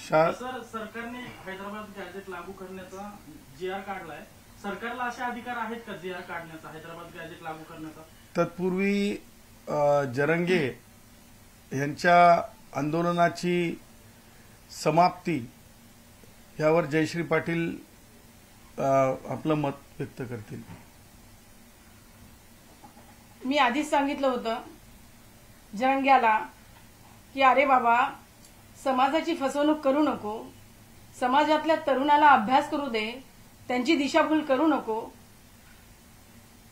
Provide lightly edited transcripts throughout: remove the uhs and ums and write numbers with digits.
Sir, सरकारने Hyderabad gadget लागू करण्याचा जी.आर. काढलाय. सरकारला असे अधिकार आहेत का जी.आर. काढण्याचा, हैदराबाद गॅझेट लागू करण्याचा? तत्पूर्वी जरंगे यांच्या आंदोलनाची समाप्ती यावर जयश्री पाटील आपलं मत व्यक्त करतील. मी आधीच सांगितलं होतं जरंग्याला की अरे बाबा, समाजाची फसवणूक करू नको, समाजातल्या तरुणाला अभ्यास करू दे, त्यांची दिशाभूल करू नको.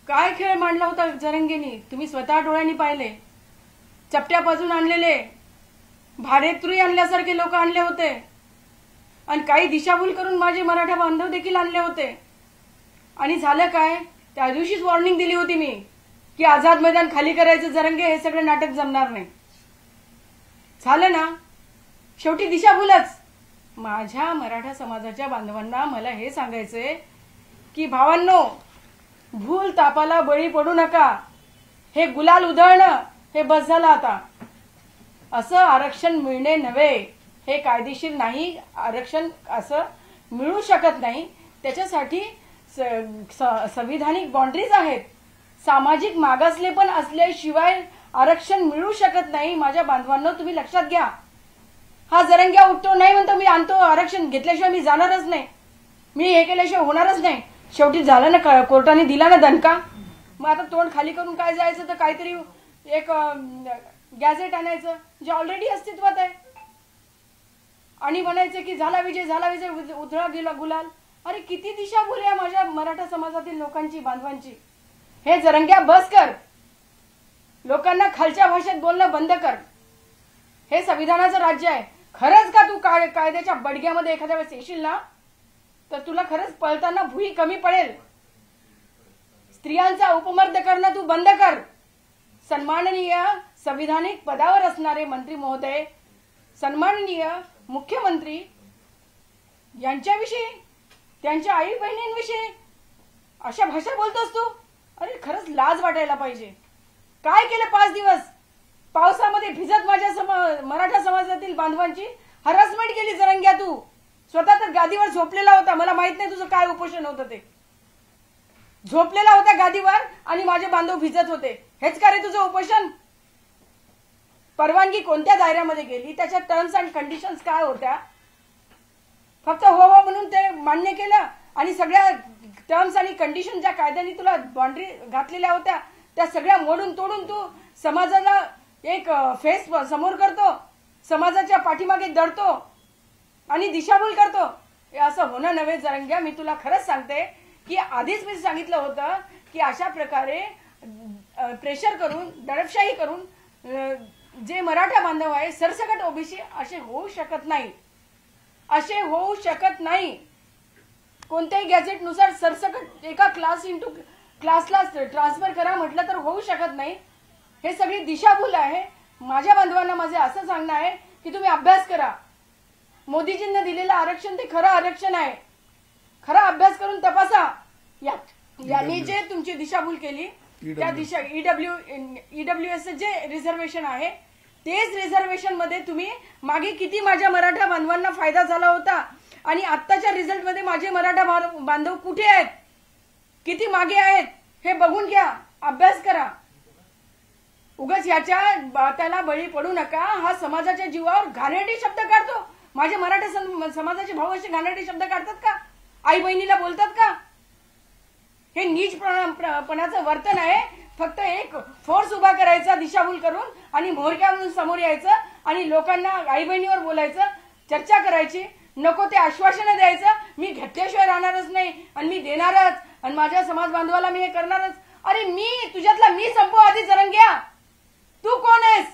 काय खेळ मांडला होता जरंगेनी, तुम्ही स्वतः डोळ्यांनी पाहिले. चपट्यापासून आणलेले, भाडेत्रुई आणल्यासारखे लोक आणले होते आणि काही दिशाभूल करून माझे मराठा बांधव देखील आणले होते. आणि झालं काय, त्या दिवशीच वॉर्निंग दिली होती मी की आझाद मैदान खाली करायचं जरंगे, हे सगळं नाटक जमणार नाही. झालं ना, शेवटी दिशाभूलच. माझ्या मराठा समाजाच्या बांधवांना मला हे सांगायचंय की भावांनो, भूल तापाला बळी पडू नका. हे गुलाल उधळणं हे बस झालं आता. असं आरक्षण मिळणे नव्हे, हे कायदेशीर नाही. आरक्षण असं मिळू शकत नाही. त्याच्यासाठी संविधानिक बाउंड्रीज आहेत. सामाजिक मागासले पण असल्याशिवाय आरक्षण मिळू शकत नाही. माझ्या बांधवांनो, तुम्ही लक्षात घ्या. हा जरंग्या उठतो नाही म्हणतो मी आणतो आरक्षण, घेतल्याशिवाय मी जाणारच नाही, मी हे केल्याशिवाय होणारच नाही. शेवटी झालं ना, कोर्टाने दिला ना दणका. मग आता तोंड खाली करून काय जायचं, तर काहीतरी एक गॅझेट आणायचं जे ऑलरेडी अस्तित्वात आहे आणि म्हणायचं की झाला विजय, झाला विजय, उधळा गेला गुलाल. अरे किती दिशाभूल आहे माझ्या मराठा समाजातील लोकांची, बांधवांची. हे जरंग्या बस कर, लोकांना खालच्या भाषेत बोलणं बंद कर. हे संविधानाचं राज्य आहे. खरंच का तू कायद्याच्या बडग्यामध्ये एखाद्या वेळेस येशील ना, तर तुला खरंच पळताना भुई कमी पडेल. स्त्रियांचा उपमर्द करणं तू बंद कर. सन्माननीय संविधानिक पदावर असणारे मंत्री महोदय, सन्माननीय मुख्यमंत्री यांच्याविषयी, त्यांच्या आई बहिणींविषयी अशा भाषा बोलतोस तू. अरे खरंच लाज वाटायला पाहिजे. काय केलं 5 दिवस पावसामध्ये भिजत माझ्या मराठा समाजातील बांधवांची हरासमेंट केली जरंग्या. तू स्वतः तर गादीवर झोपलेला होता. मला माहित नाही तुझं काय उपोषण होतं ते. झोपलेला होता गादीवर आणि माझे बांधव भिजत होते. हेच का रे तुझं उपोषण? परवानगी कोणत्या दायऱ्यामध्ये गेली, त्याच्या टर्म्स अँड कंडिशन्स काय होत्या? फक्त हो हो म्हणून ते मान्य केलं आणि सगळ्या टर्म्स आणि कंडिशन ज्या कायद्याने तुला बाउंड्री घातलेल्या होत्या त्या सगळ्या मोडून तोडून तू समाजाला एक फेस समोर करतो, समाजाच्या पाठीमागे दडतो आणि दिशाभूल करतो. हे असं होणं नव्हे जरंग्या. मी तुला खरंच सांगते की आधीच मी सांगितलं होतं की अशा प्रकारे प्रेशर करून, दडपशाही करून जे मराठा बांधव आहे सरसकट ओबीसी असे होऊ शकत नाही, असे होऊ शकत नाही. कोणत्याही गॅझेटनुसार सरसकट एका क्लासला ट्रान्सफर करा म्हटलं तर होऊ शकत नाही. हे सगळी दिशाभूल आहे. माझ्या बांधवांना माझे असं सांगणं आहे की तुम्ही अभ्यास करा. मोदीजींनी दिलेलं आरक्षण ते खरं आरक्षण आहे. खरा अभ्यास करून तपासा. यांनी जे तुमची दिशाभूल केली त्या दिशा ईडब्ल्यूएस जे रिझर्वेशन आहे तेच रिझर्वेशन मध्ये तुम्ही मागे किती माझ्या मराठा बांधवांना फायदा झाला होता आणि आत्ताच्या रिझल्ट मध्ये माझे मराठा बांधव कुठे आहेत, किती मागे आहेत हे बघून घ्या. अभ्यास करा. उगाच याच्या बात्याला बळी पडू नका. हा समाजाच्या जीवावर घाणेरडे शब्द काढतो. माझे मराठा समाजाचे भाऊ असे घाणेरडे शब्द काढतात का? आई बहिणीला बोलतात का? हे नीचपणाचं वर्तन आहे. फक्त एक फोर्स उभा करायचा दिशाभूल करून आणि मोहरक्यावरून समोर यायचं आणि लोकांना आई बहिणीवर बोलायचं, चर्चा करायची, नको ते आश्वासनं द्यायचं. मी घेतल्याशिवाय राहणारच नाही आणि मी देणारच आणि माझ्या समाज बांधवाला मी हे करणारच. अरे मी तुझ्यातला मी संपव आधी जरंग्या. तू कोण आहेस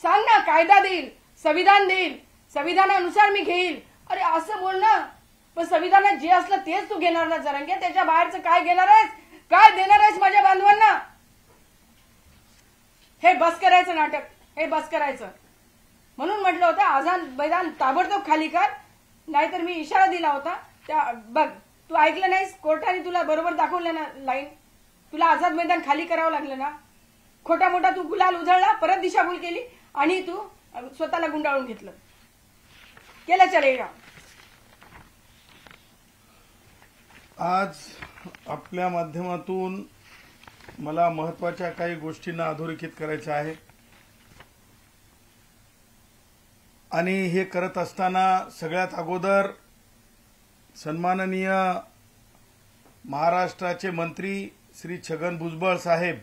सांग ना. कायदा देईल, संविधान देईल, संविधानानुसार मी घेईल. अरे असं बोल ना. पण संविधानात जे असलं तेच तू घेणार ना जरंग्या. त्याच्या बाहेरचं काय घेणार आहेस, काय देणार आहेस माझ्या बांधवांना? हे बस करायचं नाटक, हे बस करायचं. म्हणून म्हटलं होतं आझाद मैदान ताबडतोब खाली कर. नाहीतर मी इशारा दिला होता त्या बघ, तू ऐकलं नाहीस. कोर्टाने तुला बरोबर दाखवलं ना लाईन. तुला आझाद मैदान खाली करावं लागलं ना. खोटा मोठा तू गुलाल उधळला, परत दिशाभूल केली आणि तू स्वतःला गुंडाळून घेतलं. केला चलेगा। आज आपल्या माध्यमातून मला महत्त्वाच्या काही गोष्टींना अधोरेखित करायचं आहे आणि हे करत असताना सगळ्यात अगोदर सन्माननीय महाराष्ट्राचे मंत्री श्री छगन भुजबळ साहेब,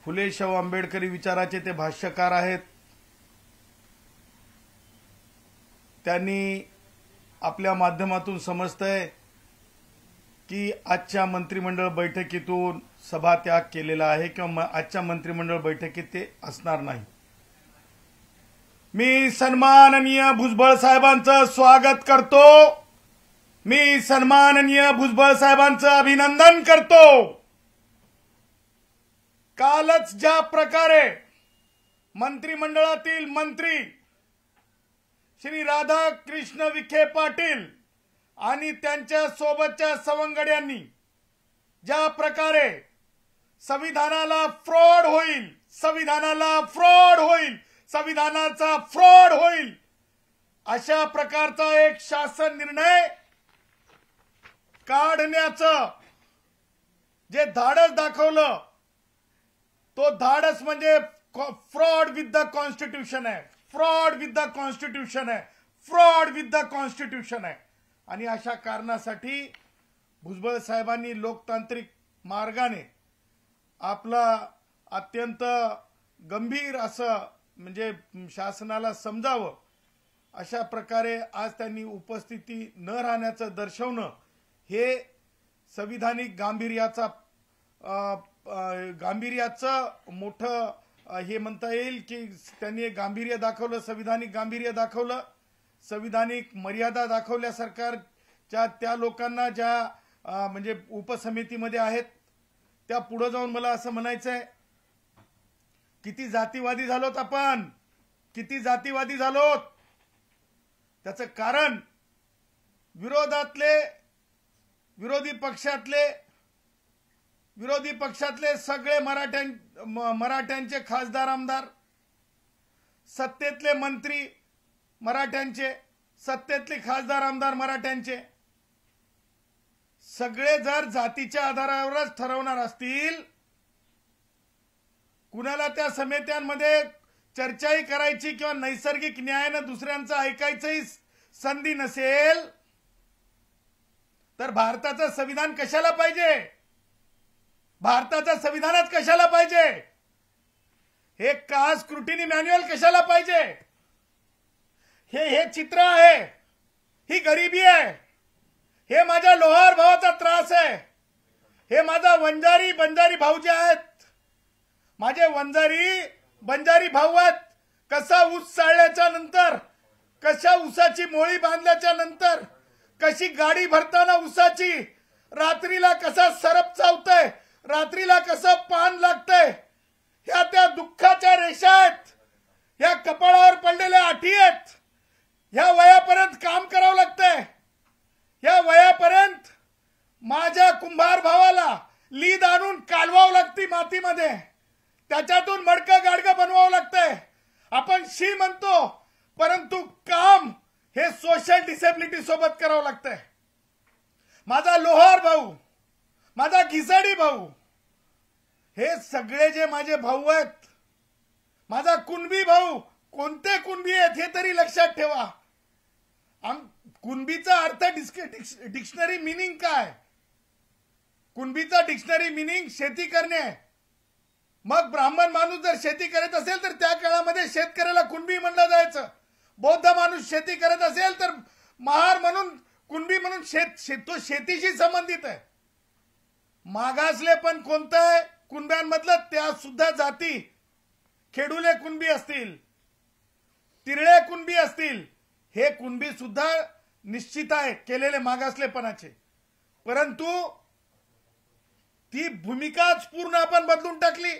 फुले शाहू आंबेडकरी विचाराचे ते भाष्यकार आहेत, त्यांनी आपल्या माध्यमातून समजतंय की आजच्या मंत्रिमंडळ बैठकीतून सभात्याग केलेला आहे किंवा आजच्या मंत्रिमंडळ बैठकीत ते असणार नाही। मी सन्माननीय भुजबळ साहेबांचं स्वागत करतो, मी सन्माननीय भुजबळ साहेबांचं अभिनंदन करतो। कालच ज्या प्रकारे मंत्रिमंडळातील मंत्री श्री राधाकृष्ण विखे पाटील आणि त्यांच्या सोबतच्या सवंगड्यांनी ज्या प्रकारे संविधानाला फ्रॉड होईल, संविधानाला फ्रॉड होईल, संविधानाचा फ्रॉड होईल अशा प्रकारचा एक शासन निर्णय काढण्याचं जे धाडस दाखवलं, तो धाडस म्हणजे फ्रॉड विथ द कॉन्स्टिट्यूशन आहे, फ्रॉड विथ द कॉन्स्टिट्यूशन आहे, फ्रॉड विथ द कॉन्स्टिट्यूशन आहे। आणि अशा कारणासाठी भुजबळ साहेबांनी लोकतांत्रिक मार्गाने आपला अत्यंत गंभीर असं म्हणजे शासनाला समजावं अशा प्रकारे आज त्यांनी उपस्थिती न राहण्याचं दर्शवणं हे संविधानिक गांभीर्याचं मोठं हे म्हणता येईल की त्यांनी गांभीर्य दाखवलं, संविधानिक गांभीर्य दाखवलं, संविधानिक मर्यादा दाखवल्या सरकारच्या त्या लोकांना ज्या म्हणजे उपसमितीमध्ये आहेत त्या पुढे जाऊन मला असं म्हणायचंय, किती जातीवादी झालोत आपण, किती जातीवादी झालोत। त्याचं कारण विरोधी पक्षातले सगळे मराठ्यांचे खासदार आमदार, सत्तेतले मंत्री मराठ्यांचे, सत्तेतले खासदार आमदार मराठ्यांचे, सगळे जर जातीच्या आधारावरच ठरवणार असतील, कुणाला त्या समित्यांमध्ये चर्चाही करायची किंवा नैसर्गिक न्यायानं दुसऱ्यांचं ऐकायचंही संधी नसेल तर भारताचं संविधान कशाला पाहिजे, भारताच्या संविधानात कशाला पाहिजे, हे कास्ट स्क्रुटिनी मॅन्युअल कशाला पाहिजे। हे चित्र आहे, ही गरिबी आहे, हे माझ्या लोहार भावाचा त्रास आहे, हे माझा बंजारी भाऊ जे आहेत, माझे बंजारी भाऊ आहेत, कसा ऊस चाळल्याच्या नंतर, कशा ऊसाची मोळी बांधल्याच्या नंतर, कशी गाडी भरताना ऊसाची, रात्रीला कसा सरप चावतंय, रात्रीला कसं पान लागतंय, ह्या त्या दुःखाच्या रेषा आहेत, ह्या कपाळावर पडलेल्या आठी आहेत, ह्या वयापर्यंत काम करावं लागतंय, ह्या वयापर्यंत माझ्या कुंभार भावाला लीद आणून कालवावं लागती मातीमध्ये, त्याच्यातून मडकं गाडगं बनवावं लागतंय। आपण शी म्हणतो परंतु काम हे सोशल डिसेबिलिटी सोबत करावं लागतंय। माझा लोहार भाऊ, माझा घिसाडी भाऊ, हे सगळे जे माझे भाऊ आहेत, माझा कुणबी भाऊ, कोणते कुणबी आहेत हे तरी लक्षात ठेवा। कुणबीचा अर्थ डिक्शनरी मिनिंग काय, कुणबीचा डिक्शनरी मिनिंग शेती करणे। मग ब्राह्मण माणूस जर शेती करत असेल तर त्या काळामध्ये शेतकऱ्याला कुणबी म्हणलं जायचं, बौद्ध माणूस शेती करत असेल तर महार म्हणून, कुणबी म्हणून तो शेतीशी संबंधित आहे। मागासले पण कोणतं आहे कुणब्यांमधलं, त्या सुद्धा जाती, खेडुले कुणबी असतील, तिरळे कुणबी असतील, हे कुणबी सुद्धा निश्चित आहे केलेले मागासलेपणाचे, परंतु ती भूमिकाच पूर्ण आपण बदलून टाकली।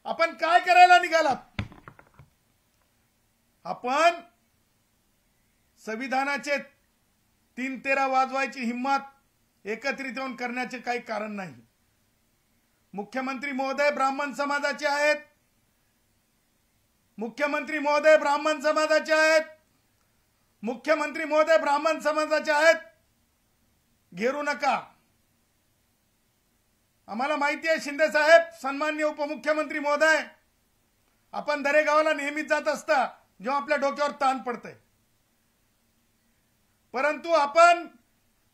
आपण काय करायला निघालात, आपण संविधानाचे 3-13 वाजवायची हिम्मत एकत्रित येऊन करण्याचे काही कारण नाही। मुख्यमंत्री महोदय ब्राह्मण समाजाचे आहेत, मुख्यमंत्री महोदय ब्राह्मण समाजाचे आहेत, मुख्यमंत्री महोदय ब्राह्मण समाजाचे आहेत, घेरू नका. आम्हाला माहिती आहे शिंदे साहेब, सन्माननीय उपमुख्यमंत्री महोदय, आपण दरेगावला नेहमीच जात असता जेव्हा आपल्या डोक्यावर ताण पडतंय. परंतु आपण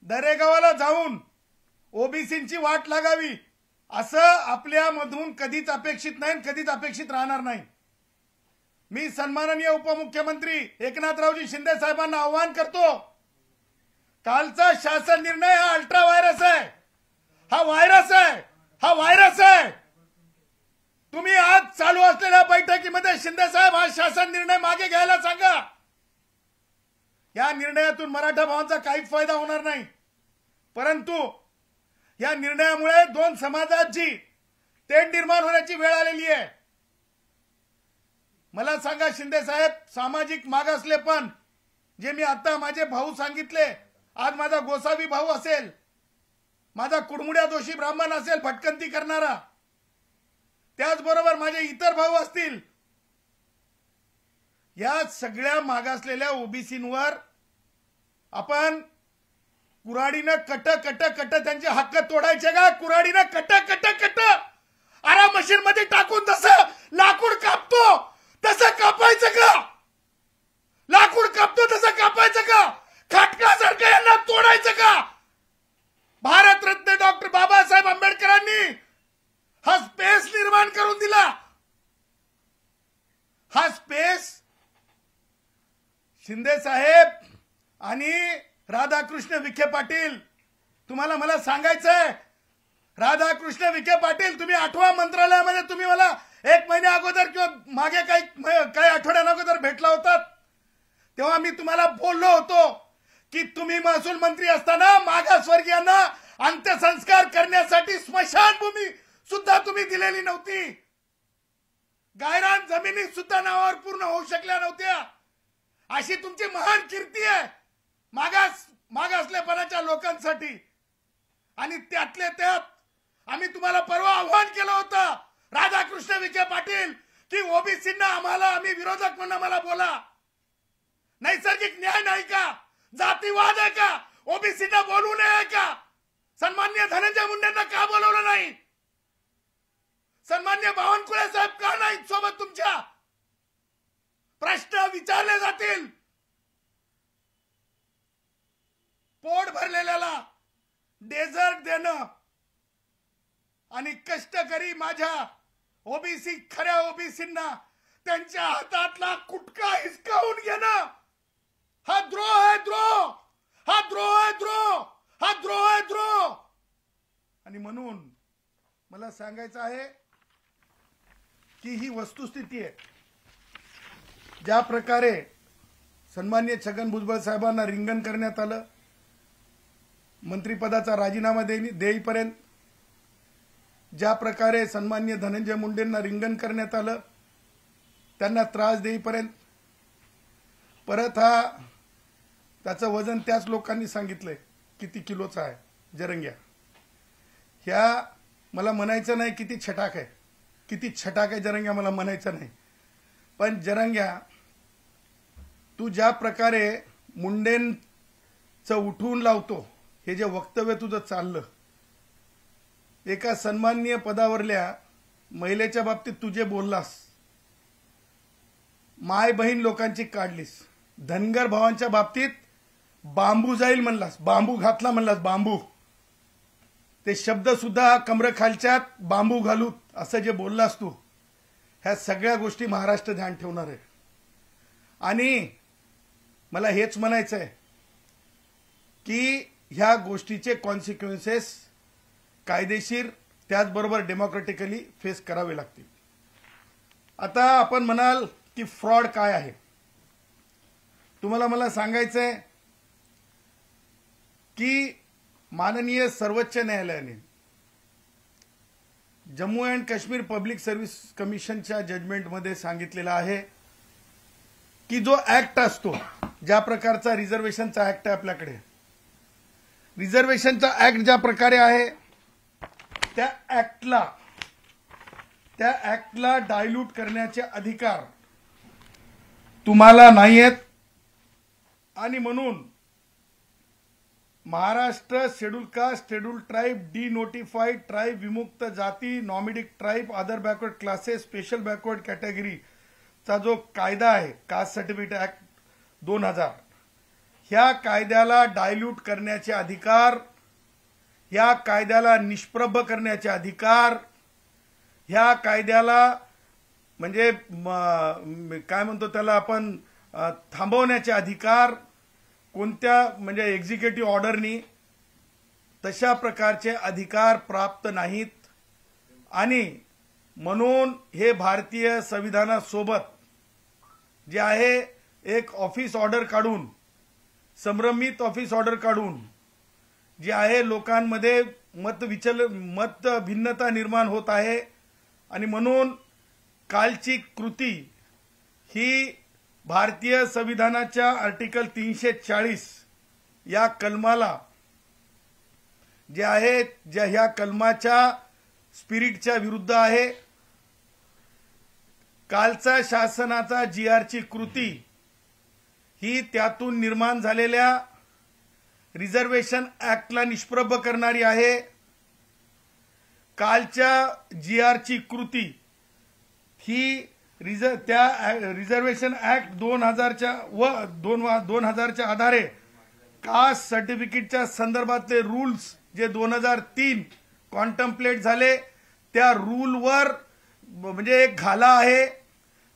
दरेगावाला जाऊन ओबीसींची वाट लागावी असं आपल्यामधून कधीच अपेक्षित नाही, कधीच अपेक्षित राहणार नाही. मी सन्माननीय उपमुख्यमंत्री एकनाथरावजी शिंदे साहेबांना आवाहन करतो, कालचा शासन निर्णय हा अल्ट्रा व्हायरस आहे, हा व्हायरस आहे, हा व्हायरस आहे. तुम्ही आज चालू असलेल्या बैठकीमध्ये शिंदे साहेब हा शासन निर्णय मागे घ्यायला सांगा. या निर्णयातून मराठा भावांचा काहीच फायदा होणार नाही, परंतु या निर्णयामुळे दोन समाजाची तेढ निर्माण होण्याची वेळ आलेली आहे. मला सांगा शिंदे साहेब, सामाजिक मागासलेपण जे मी आता माझे भाऊ सांगितले, आज माझा गोसावी भाऊ असेल, माझा कुडमुड्या दोषी ब्राह्मण असेल भटकंती करणारा, त्याचबरोबर माझे इतर भाऊ असतील, या सगळ्या मागासलेल्या ओबीसींवर आपण कुऱ्हाडीनं कट कट कट त्यांचे हक्क तोडायचे का? कुऱ्हाडीनं कट कट कट आरा मशीन मध्ये टाकून जसं लाकूड कापतो तसं कापायचं का? लाकूड कापतो तसं कापायचं का? खाटकासारखं यांना तोडायचं का? भारतरत्न डॉक्टर बाबासाहेब आंबेडकरांनी हा स्पेस निर्माण करून दिला. हा स्पेस शिंदे साहेब आणि राधाकृष्ण विखे पाटील, तुम्हाला मला सांगायचंय, राधाकृष्ण विखे पाटील, तुम्ही 8व्या मंत्रालयामध्ये तुम्ही मला 1 महिन्या अगोदर किंवा मागे काही आठवड्यां अगोदर भेटला होतात, तेव्हा मी तुम्हाला बोललो होतो की तुम्ही महसूल मंत्री असताना मागासवर्गीयांना अंत्यसंस्कार करण्यासाठी स्मशानभूमी सुद्धा तुम्ही दिलेली नव्हती. गायरान जमिनी सुद्धा नावावर पूर्ण होऊ शकल्या नव्हत्या. अशी तुमची महान कीर्ती आहे मागासलेपणाच्या लोकांसाठी. आणि त्यातले त्यात आम्ही तुम्हाला परवा आव्हान केलं होतं, राधाकृष्ण विखे पाटील, की ओबीसींना आम्ही विरोधक म्हणून आम्हाला बोला. नैसर्गिक न्याय नाही का? जातीवाद आहे का? ओबीसींना बोलू नये का? सन्माननीय धनंजय मुंडेंना का बोलवलं नाही? सन्माननीय बावनकुळे साहेब का नाही सोबत तुमच्या? प्रश्न विचारले जातील. पोट भरलेल्याला डेझर्ट देणं आणि कष्टकरी माझ्या ओबीसी, खऱ्या ओबीसींना त्यांच्या हातातला कुटका हिसकावून घेणं हा द्रोह आहे, द्रोह. हा द्रोह आहे, द्रोह. हा द्रोह आहे, द्रोह. आणि म्हणून मला सांगायचं आहे की ही वस्तुस्थिती आहे. ज्या प्रकारे सन्माननीय छगन भुजबळ साहेबांना रिंगण करण्यात आलं, मंत्रिपदाचा राजीनामा देईपर्यंत, ज्या प्रकारे सन्माननीय धनंजय मुंडेंना रिंगण करण्यात आलं, त्यांना त्रास देईपर्यंत, परत हा त्याचं वजन त्याच लोकांनी सांगितलंय किती किलोचा आहे, जरंग्या. ह्या मला म्हणायचं नाही किती छटाक आहे, किती छटाक आहे जरंग्या, मला म्हणायचं नाही. पण जरंग्या, तू ज्या प्रकारे मुंडेंचं उठवून लावतो, हे जे वक्तव्य तुझं चाललं, एका सन्माननीय पदावरल्या महिलेच्या बाबतीत तू जे बोललास, माय बहीण लोकांची काढलीस, धनगर भावांच्या बाबतीत बांबू जाईल म्हणलास, बांबू घातला म्हणलास, बांबू. ते शब्द सुद्धा कमरेखालच्यात बांबू घालू असं जे बोललास तू, ह्या सगळ्या गोष्टी महाराष्ट्र ध्यान ठेवणार आहे. आणि मला हेच म्हणायचं आहे की ह्या गोष्टीचे कॉन्सिक्वेन्सेस कायदेशीर त्याचबरोबर डेमोक्रेटिकली फेस करावे लागतील. आता आपण म्हणाल की फ्रॉड काय आहे. तुम्हाला मला सांगायचंय की माननीय सर्वोच्च न्यायालयाने Jammu and Kashmir public service कमिशनच्या जजमेंटमध्ये सांगितलेलं आहे की जो ऍक्ट असतो, ज्या प्रकारचा रिझर्वेशनचा ऍक्ट आहे आपल्याकडे, रिझर्वेशनचा ऍक्ट ज्या प्रकारे आहे, त्या ऍक्टला डायल्यूट करण्याचे अधिकार तुम्हाला नाही आहेत आणि म्हणून Maharashtra schedule caste, schedule tribe, denotified tribe, विमुक्त जाती, nomadic tribe, other backward classes, special backward कॅटेगरीचा जो कायदा आहे, कास्ट सर्टिफिकेट ऍक्ट 2000, ह्या कायद्याला डायल्यूट करण्याचे अधिकार, ह्या कायद्याला निष्प्रभ करण्याचे अधिकार, ह्या कायद्याला म्हणजे काय म्हणतो त्याला आपण थांबवण्याचे अधिकार कोणत्या म्हणजे एक्झिक्युटिव्ह ऑर्डरनी तशा प्रकारचे अधिकार प्राप्त नाहीत आणि म्हणून हे भारतीय संविधानासोबत जे आहे एक ऑफिस ऑर्डर काढून, संभ्रमित ऑफिस ऑर्डर काढून जे आहे लोकांमध्ये मत भिन्नता निर्माण होत आहे आणि म्हणून कालची कृती ही भारतीय संविधानाच्या आर्टिकल 340 या कलमाला जे आहे ज्या ह्या कलमाच्या स्पिरिटच्या विरुद्ध आहे. कालचा शासनाचा GRची कृती ही त्यातून निर्माण झालेल्या रिझर्वेशन ऍक्टला निष्प्रभ करणारी आहे. कालच्या GRची कृती ही त्या रिझर्वेशन ऍक्ट 2000च्या आधारे कास्ट सर्टिफिकेटच्या संदर्भातले रूल्स जे 2003 कॉन्टम्प्लेट झाले त्या रूलवर म्हणजे एक घाला आहे,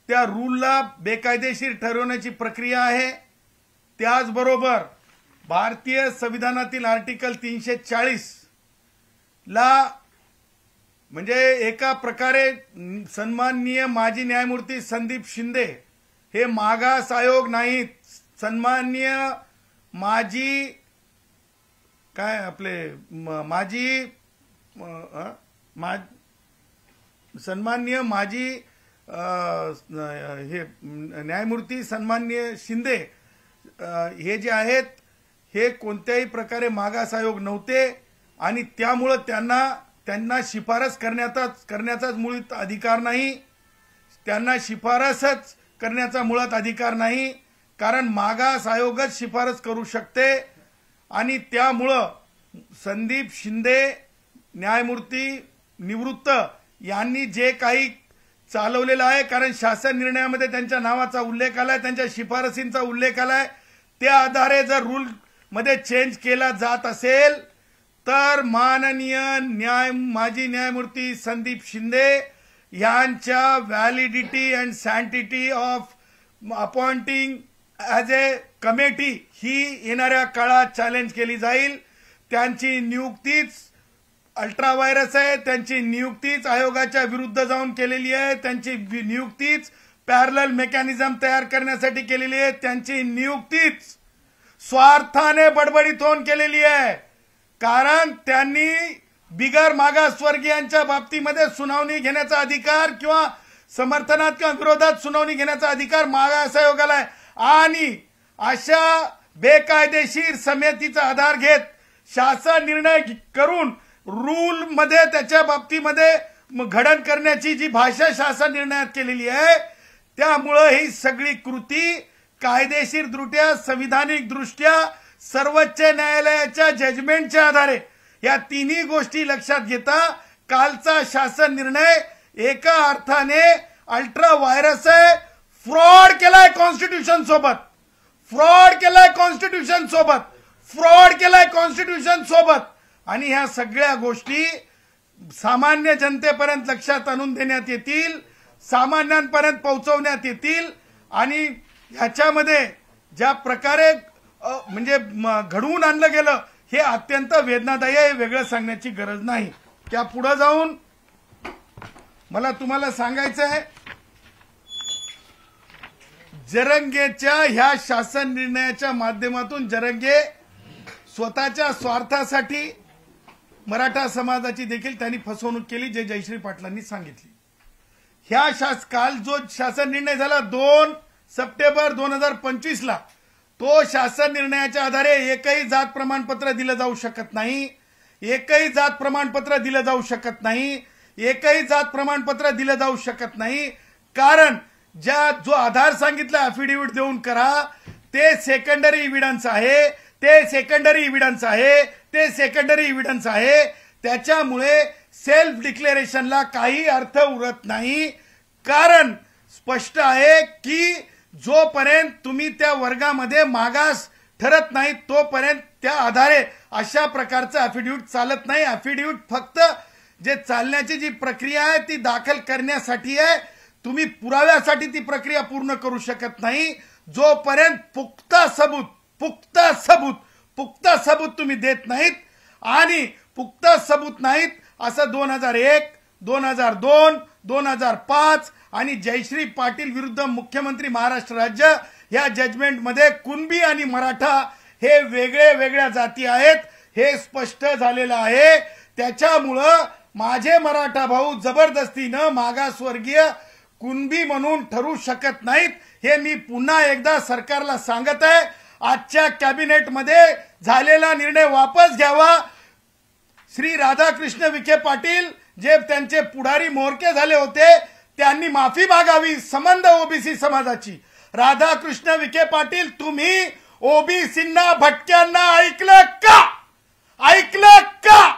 त्या रूलला बेकायदेशीर ठरवण्याची प्रक्रिया आहे. त्याचबरोबर भारतीय संविधानातील आर्टिकल 340 ला म्हणजे एका प्रकारे सन्माननीय माजी न्यायमूर्ती संदीप शिंदे हे मागास आयोग नाहीत, सन्माननीय माजी काय आपले सन्माननीय माजी हे न्यायमूर्ती सन्माननीय शिंदे हे जे आहेत हे कोणत्याही प्रकारे मागास आयोग नव्हते आणि त्यामुळे त्यांना शिफारस करण्याचाच मुळात अधिकार नाही. त्यांना शिफारसच करण्याचा मुळात अधिकार नाही, कारण मागास आयोगच शिफारस करू शकते आणि त्यामुळं संदीप शिंदे न्यायमूर्ती निवृत्त यांनी जे काही चालवलेलं आहे, कारण शासन निर्णयामध्ये त्यांच्या नावाचा उल्लेख आलाय, त्यांच्या शिफारसींचा उल्लेख आलाय, त्या आधारे जर रूल मध्ये चेंज केला जात असेल तर माननीय माजी न्यायमूर्ती संदीप शिंदे यांच्या validity and sanctity of appointing as a committee ही येणाऱ्या काळात चॅलेंज केली जाईल. त्यांची नियुक्तीच अल्ट्रा व्हायरस आहे, त्यांची नियुक्तीच आयोगाच्या विरुद्ध जाऊन केलेली आहे, त्यांची नियुक्तीच पॅरलल मेकॅनिझम तयार करण्यासाठी केलेली आहे, त्यांची नियुक्तीच स्वार्थाने बडबडीत होऊन केलेली आहे. कारण त्यांनी बिगर मागासवर्गीयांच्या बाबतीमध्ये सुनावणी घेण्याचा अधिकार किंवा समर्थनात किंवा विरोधात सुनावणी घेण्याचा अधिकार मागास आयोगाला आहे आणि अशा बेकायदेशीर समितीचा आधार घेत शासन निर्णय करून रूल मध्ये त्याच्या बाबतीमध्ये घडण करण्याची जी भाषा शासन निर्णयात केलेली आहे त्यामुळे ही सगळी कृती कायदेशीरदृष्ट्या संविधानिक दृष्ट्या सर्वोच्च न्यायालयाच्या जजमेंटच्या आधारे या तिन्ही गोष्टी लक्षात घेता कालचा शासन निर्णय एका अर्थाने अल्ट्रा व्हायरस आहे. फ्रॉड केलाय कॉन्स्टिट्यूशन सोबत, फ्रॉड केलाय कॉन्स्टिट्यूशन सोबत, फ्रॉड केलाय कॉन्स्टिट्यूशन सोबत आणि ह्या सगळ्या गोष्टी सामान्य जनतेपर्यंत लक्षात आणून देण्यात येतील, सामान्यांपर्यंत पोहोचवण्यात येतील आणि ह्याच्यामध्ये ज्या प्रकारे म्हणजे घडवून आणलं गेलं हे अत्यंत वेदनादायी आहे. वेगळं सांगण्याची गरज नाही. त्या पुढे जाऊन मला तुम्हाला सांगायचं आहे जरंगेच्या ह्या शासन निर्णयाच्या माध्यमातून जरंगे स्वतःच्या स्वार्थासाठी मराठा समाजाची देखील त्यांनी फसवणूक केली, जे जयश्री पाटलांनी सांगितली. ह्या काल जो शासन निर्णय झाला 2 सप्टेंबर 2025 ला तो शासन निर्णयाच्या आधारे एकही जात प्रमाणपत्र दिलं जाऊ शकत नाही, एकही जात प्रमाणपत्र दिलं जाऊ शकत नाही, एकही जात प्रमाणपत्र दिलं जाऊ शकत नाही. कारण जो आधार सांगितला अफिडेव्हिट देऊन करा ते सेकंडरी इव्हिडन्स आहे, ते सेकंडरी इव्हिडन्स आहे, ते सेकंडरी इव्हिडन्स आहे. त्याच्यामुळे सेल्फ डिक्लेरेशनला काही अर्थ उरत नाही. कारण स्पष्ट आहे की जोपर्यंत तुम्ही त्या वर्गामध्ये मागास ठरत नाही तोपर्यंत त्या आधारे अशा प्रकारचं अफिडेव्हिट चालत नाही. अफिडेव्हिट फक्त जे चालण्याची जी प्रक्रिया आहे ती दाखल करण्यासाठी आहे. तुम्ही पुराव्यासाठी ती प्रक्रिया पूर्ण करू शकत नाही. जोपर्यंत पुख्ता सबूत तुम्ही देत नाहीत आणि पुख्ता सबूत नाहीत असं 2001, 2002, 2005 आणि जयश्री पाटील विरुद्ध मुख्यमंत्री महाराष्ट्र राज्य या जजमेंटमध्ये कुणबी आणि मराठा हे वेगळ्या जाती आहेत हे स्पष्ट झालेलं आहे. त्याच्यामुळं माझे मराठा भाऊ जबरदस्तीनं मागासवर्गीय कुणबी म्हणून ठरू शकत नाहीत हे मी पुन्हा एकदा सरकारला सांगत आहे. आजच्या कॅबिनेटमध्ये झालेला निर्णय वापस घ्यावा. श्री राधाकृष्ण विखे पाटील जे त्यांचे पुढारी मोरके झाले होते त्यांनी माफी मागावी संबंध ओबीसी समाजाची. राधाकृष्ण विखे पाटील तुम्ही ओबीसींना भटक्यांना ऐकलं का?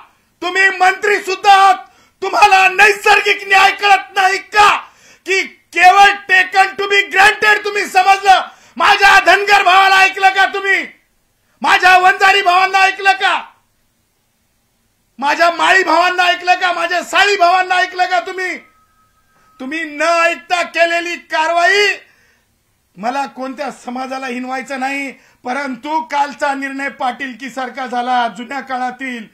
तुम्ही मंत्री सुद्धा आहात. तुम्हाला नैसर्गिक न्याय कळत नाही का की केवळ टेकन टू बी ग्रँटेड तुम्ही समजलं? माझ्या धनगर भावाला ऐकलं का तुम्ही? माझ्या वंजारी भावांना ऐकलं का? माझ्या माळी भावांना ऐकलं का? माझ्या साळी भावांना ऐकलं का तुम्ही न ऐकता केलेली कारवाई मला कोणत्या समाजाला हिनवायचं नाही. परंतु कालचा निर्णय पाटीलकी सारखा झाला. जुन्या काळातील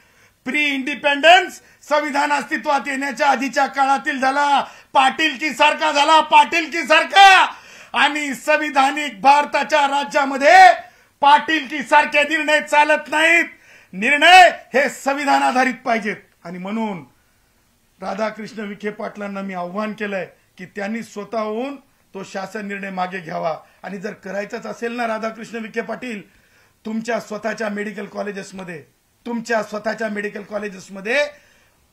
प्री इंडिपेंडन्स संविधान अस्तित्वात येण्याच्या आधीच्या काळातील झाला. पाटीलकी सारखा आणि संविधानिक भारताच्या राज्यामध्ये पाटीलकी सारखे निर्णय चालत नाहीत. निर्णय हे संविधान आधारित पाहिजेत. आणि म्हणून राधाकृष्ण विखे पाटलांना मी आव्हान केलंय की त्यांनी स्वतःहून तो शासन निर्णय मागे घ्यावा. आणि जर करायचंच असेल ना राधाकृष्ण विखे पाटील, तुमच्या स्वतःच्या मेडिकल कॉलेजेसमध्ये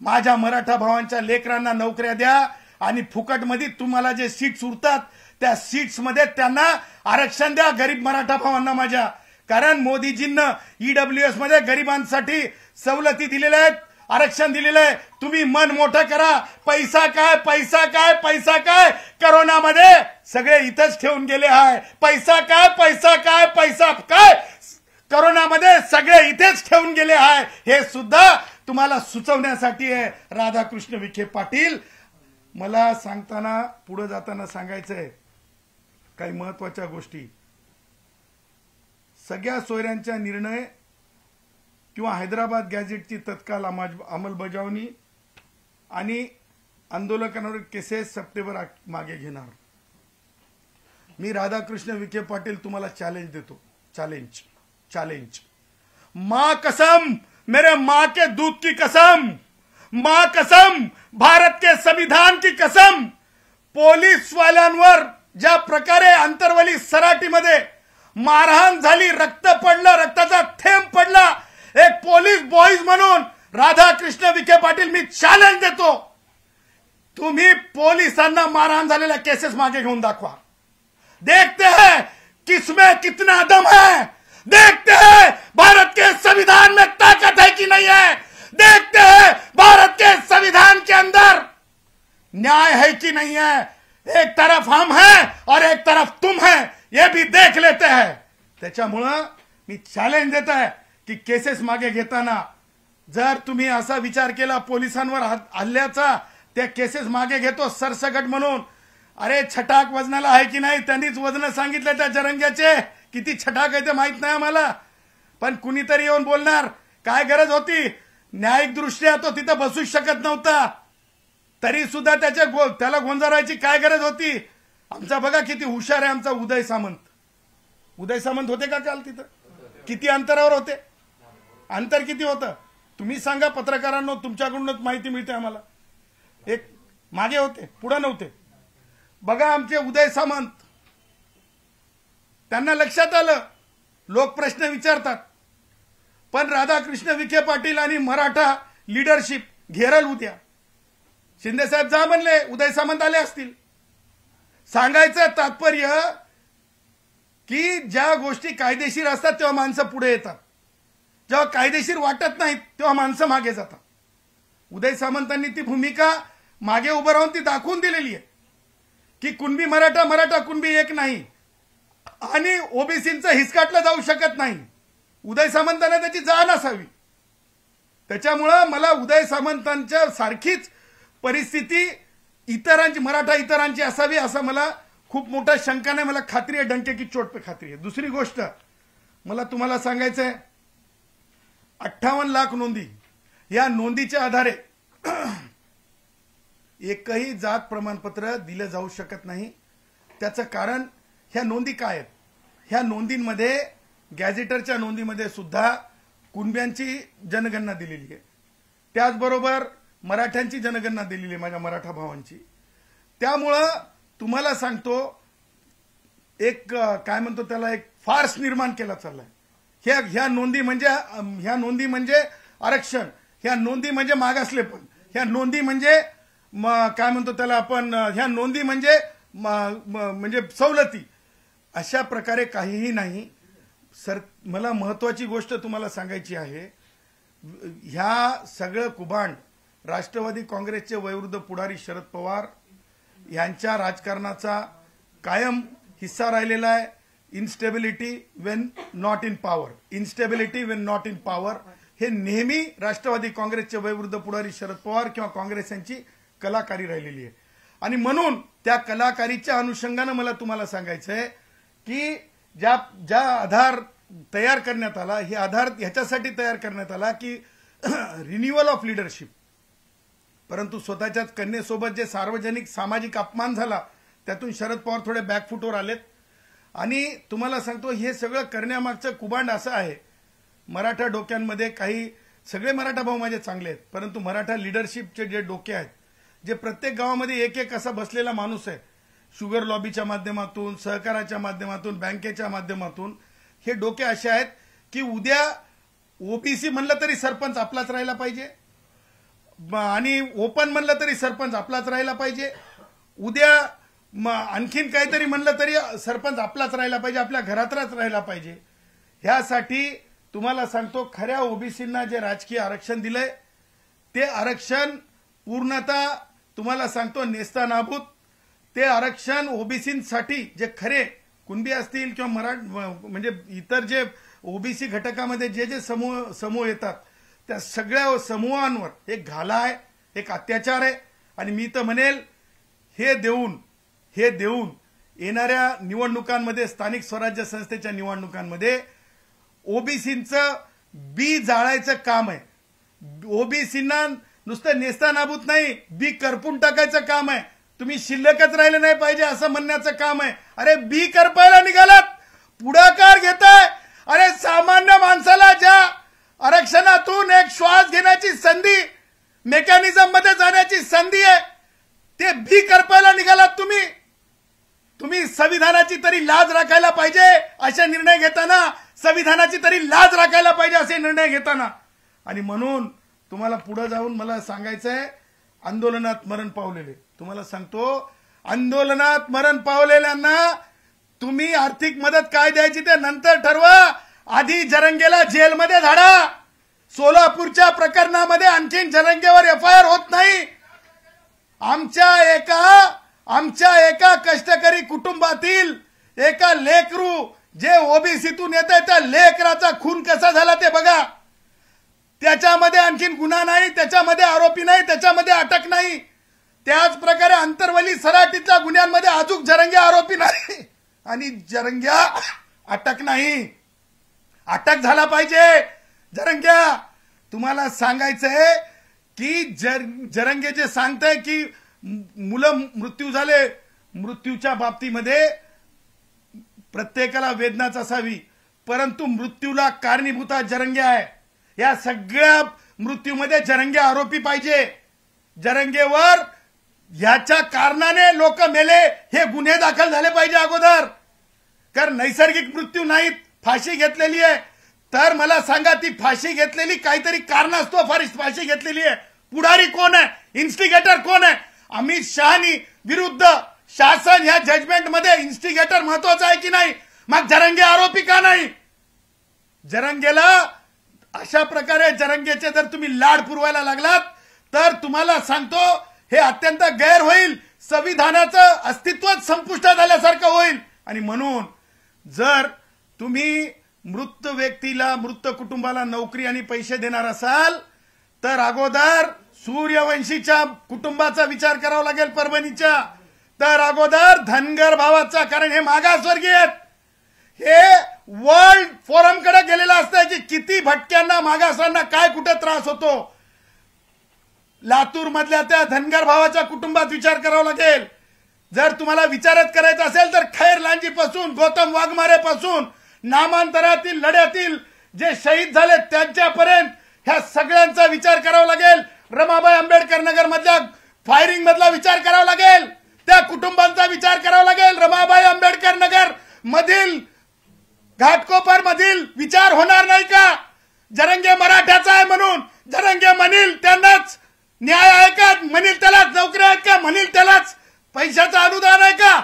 माझ्या मराठा भावांच्या लेकरांना नोकऱ्या द्या आणि फुकटमध्ये तुम्हाला जे सीट्स उरतात त्या सीट्समध्ये त्यांना आरक्षण द्या गरीब मराठा भावांना माझ्या. कारण मोदीजींना ईडब्ल्यूएस मध्ये गरिबांसाठी सवलती दिलेल्या आहेत, आरक्षण दिलेलं आहे. तुम्ही मन मोठं करा. पैसा काय करोनामध्ये सगळे इथंच ठेवून गेले आहे. पैसा काय करोनामध्ये सगळे इथेच ठेवून गेले आहे. हे सुद्धा तुम्हाला सुचवण्यासाठी आहे. राधाकृष्ण विखे पाटील, मला सांगताना पुढे जाताना सांगायचंय काही महत्वाच्या गोष्टी. सगळ्या सोयऱ्यांचा निर्णय किंवा हैदराबाद गॅझेटची तत्काळ अंमलबजावणी आणि आंदोलकांवर केसेस सप्टेंबर मागे घेणार. मी राधाकृष्ण विखे पाटील तुम्हाला चॅलेंज देतो. चॅलेंज मां कसम, मेरे मां के दूध की कसम, मां कसम, भारत के संविधान की कसम, पोलीस वाल्यांवर ज्या प्रकारे अंतरवली सराटीमध्ये मारहाण झाली, रक्त पडलं, रक्ताचा थेंब पडला, एक पोलीस बॉईज म्हणून राधाकृष्ण विखे पाटील मी चॅलेंज देतो. तुम्ही पोलिसांना मारहाण झालेल्या केसेस मागे घेऊन दाखवा. देखते हैं किसमें कितना दम है, देखते हैं भारत के संविधान में ताकत है कि नहीं है, देखते हैं भारत के संविधान के अंदर न्याय है कि नहीं है. एक तरफ हम हैं और एक तरफ तुम हैं, ये भी देख लेते हैं. त्याच्यामुळे मी चॅलेंज देत आहे की केसेस मागे घेताना जर तुम्ही असा विचार केला पोलिसांवर हल्ल्याचा, त्या केसेस मागे घेतो सरसकट म्हणून, अरे छटाक वजनाला आहे की नाही, त्यांनीच वजन सांगितले त्या जरंग्याचे, किती छटाक आहे ते माहित नाही आम्हाला. पण कुणीतरी येऊन बोलणार काय गरज होती, न्यायिक दृष्ट्या तो तिथं बसू शकत नव्हता, तरी सुद्धा त्याला गोंजारायची काय गरज होती. आमचा बघा किती हुशार आहे आमचा उदय सामंत होते का काल तिथं? किती अंतरावर होते? अंतर किती होतं तुम्ही सांगा पत्रकारांनो, तुमच्याकडूनच माहिती मिळते आम्हाला. एक मागे होते, पुढे नव्हते. बघा आमचे उदय सामंत, त्यांना लक्षात आलं लोक प्रश्न विचारतात, पण राधाकृष्ण विखे पाटील आणि मराठा लीडरशिप घेरल उद्या. शिंदे साहेब जा म्हणले, उदय सामंत आले असतील. सांगायचं तात्पर्य की ज्या गोष्टी कायदेशीर असतात तेव्हा माणसं पुढे येतात, जेव्हा कायदेशीर वाटत नाहीत तेव्हा माणसं मागे जातात. उदय सामंतांनी ती भूमिका मागे उभं राहून ती दाखवून दिलेली आहे की कुणबी मराठा, मराठा कुणबी एक नाही आणि ओबीसींचं हिसकाटलं जाऊ शकत नाही. उदय सामंतांना त्याची जाण असावी. त्याच्यामुळं मला उदय सामंतांच्या सारखीच परिस्थिती इतरांची, मराठा इतरांची असावी असं मला खूप मोठा शंका नाही. मला खात्री आहे, डंके की चोट पे खात्री आहे. दुसरी गोष्ट मला तुम्हाला सांगायचं आहे, 58 लाख नोंदी, या नोंदीच्या आधारे एकही जात प्रमाणपत्र दिलं जाऊ शकत नाही. त्याचं कारण ह्या नोंदी काय आहेत? ह्या नोंदींमध्ये, गॅझेटरच्या नोंदीमध्ये सुद्धा कुणब्यांची जनगणना दिलेली आहे, त्याचबरोबर मराठ्यांची जनगणना दिलेली आहे, माझ्या मराठा भावांची. त्यामुळं तुम्हाला सांगतो, एक काय म्हणतो त्याला, एक फार्स निर्माण केला चाललाय. ह्या नोंदी म्हणजे आरक्षण, ह्या नोंदी म्हणजे मागासलेपण, ह्या नोंदी म्हणजे काय म्हणतो त्याला आपण, ह्या नोंदी म्हणजे सवलती. अशा प्रकारे काहीही नाही. मला महत्वाची गोष्ट तुम्हाला सांगायची आहे, ह्या सगळं कुभांड राष्ट्रवादी काँग्रेसचे वयोवृद्ध पुढारी शरद पवार यांच्या राजकारणाचा कायम हिस्सा राहिलेला आहे. Instability Wien not in power, instability Wien not in power, हे नेहमी राष्ट्रवादी काँग्रेसचे वयोवृद्ध पुढारी शरद पवार किंवा काँग्रेस यांची कलाकारी राहिलेली आहे. आणि म्हणून त्या कलाकारीच्या अनुषंगानं मला तुम्हाला सांगायचं आहे की ज्या आधार तयार करण्यात आला, हे आधार ह्याच्यासाठी तयार करण्यात आला की रिन्युअल ऑफ लिडरशिप. परंतु स्वतःच्याच कन्येसोबत जे सार्वजनिक सामाजिक अपमान झाला त्यातून शरद पवार थोडे बॅकफुटवर आलेत. आणि तुम्हाला सांगतो, हे सगळं करण्यामागचं कुभांड असं आहे, मराठा डोक्यांमध्ये काही, सगळे मराठा भाऊ माझे चांगले आहेत, परंतु मराठा लिडरशिपचे जे डोके आहेत, जे प्रत्येक गावामध्ये एक एक असा बसलेला माणूस आहे, शुगर लॉबीच्या माध्यमातून, सहकाराच्या माध्यमातून, बँकेच्या माध्यमातून, हे डोके असे आहेत की उद्या ओबीसी म्हणलं तरी सरपंच आपलाच राहिला पाहिजे आणि ओपन म्हणलं तरी सरपंच आपलाच राहिला पाहिजे, उद्या आणखीन काहीतरी म्हणलं तरी सरपंच आपलाच राहिला पाहिजे, आपल्या घरातच राहिला पाहिजे. ह्यासाठी तुम्हाला सांगतो, खऱ्या ओबीसींना जे राजकीय आरक्षण दिलंय ते आरक्षण पूर्णतः तुम्हाला सांगतो नेस्तानाबूत. ते आरक्षण ओबीसींसाठी जे खरे कुणबी असतील किंवा म्हणजे इतर जे ओबीसी घटकामध्ये जे समूह येतात त्या सगळ्या समूहांवर एक घाला आहे, एक अत्याचार आहे. आणि मी तर म्हणेल, हे देऊन येणाऱ्या निवडणुकांमध्ये, स्थानिक स्वराज्य संस्थेच्या निवडणुकांमध्ये ओबीसींचं बी जाळायचं काम आहे. ओबीसींना नुसतं नेस्तानाबूत नाही, बी करपून टाकायचं काम आहे. तुम्ही शिल्लकच राहिले नाही पाहिजे असं म्हणण्याचं काम आहे. अरे बी करपायला निघालात, पुढाकार घेताय. अरे सामान्य माणसाला ज्या आरक्षणातून एक श्वास घेण्याची संधी, मेकॅनिझम मध्ये जाण्याची संधी आहे, ते बी करपायला निघालात तुम्ही. संविधानाची तरी लाज राखायला पाहिजे असे निर्णय घेताना, संविधानाची तरी लाज राखायला पाहिजे असे निर्णय घेताना. आणि म्हणून तुम्हाला पुढे जाऊन मला सांगायचंय, आंदोलनात मरण पावलेले, तुम्हाला सांगतो, आंदोलनात मरण पावलेल्यांना तुम्ही आर्थिक मदत काय द्यायची ते नंतर ठरवा. आधी जरंगेला जेलमध्ये धाडा. सोलापूरच्या प्रकरणामध्ये आणखीन जरंगेवर एफआयआर होत नाही. आमच्या एका कष्टकरी कुटुंबातील एका लेकरू जे ओबीसीतून येते, त्या लेकराचा खून कसा झाला ते बघा. त्याच्यामध्ये आणखीन गुन्हा नाही, त्याच्यामध्ये आरोपी नाही, त्याच्यामध्ये अटक नाही. त्याच प्रकारे अंतरवली सराटीच्या गुन्ह्यांमध्ये अजून जरंगे आरोपी नाही आणि जरंग्या अटक नाही. अटक झाला पाहिजे जरंग्या. तुम्हाला सांगायचंय की जरंगे जे सांगताय की मुलं मृत्यू झाले, मृत्यूच्या बाबतीमध्ये प्रत्येकाला वेदनाच असावी, परंतु मृत्यूला कारणीभूत जरंगे आहे. या सगळ्या मृत्यूमध्ये जरंगे आरोपी पाहिजे. जरंगेवर याच्या कारणाने लोक मेले हे गुन्हे दाखल झाले पाहिजे अगोदर. कारण नैसर्गिक मृत्यू नाहीत, फाशी घेतलेली आहे. तर मला सांगा, ती फाशी घेतलेली काहीतरी कारणास्तव फाशी घेतलेली आहे. पुढारी कोण आहे? इन्स्टिगेटर कोण आहे? अमित शहानी विरुद्ध शासन या जजमेंट मध्ये इन्स्टिगेटर महत्वाचा आहे की नाही? मग जरंगे आरोपी का नाही? जरंगेला अशा प्रकारे जरंगेचे जर तुम्ही लाड पुरवायला लागलात तर तुम्हाला सांगतो हे अत्यंत गैर होईल, संविधानाचं अस्तित्वच संपुष्टात आल्यासारखं होईल. आणि म्हणून जर तुम्ही मृत व्यक्तीला, मृत कुटुंबाला नोकरी आणि पैसे देणार असाल तर अगोदर सूर्यवंशीच्या कुटुंबाचा विचार करावा लागेल, परभणीच्या, तर अगोदर धनगर भावाचा, कारण हे मागासवर्गीय आहेत. हे वर्ल्ड फोरम कडे गेलेलं असतं की किती भटक्यांना, मागासांना काय कुठे त्रास होतो. लातूर मधल्या त्या धनगर भावाच्या कुटुंबात विचार करावा लागेल. जर तुम्हाला विचारच करायचा असेल तर खैर लांजी पासून, गौतम वाघमारे पासून, नामांतरातील लढ्यातील जे शहीद झाले त्यांच्यापर्यंत ह्या सगळ्यांचा विचार करावा लागेल. रमाबाई आंबेडकर नगर मधल्या फायरिंग मधला विचार करावा लागेल. त्या कुटुंबांचा विचार करावा लागेल. रमाबाई आंबेडकर नगर मधील, घाटकोपर मधील विचार होणार नाही का? जरंगे मराठ्याचा आहे म्हणून जरंगे म्हणील त्यांनाच न्याय आहे का? म्हणील त्यालाच नोकरी आहेत का? म्हणील त्यालाच पैशाचं अनुदान आहे का?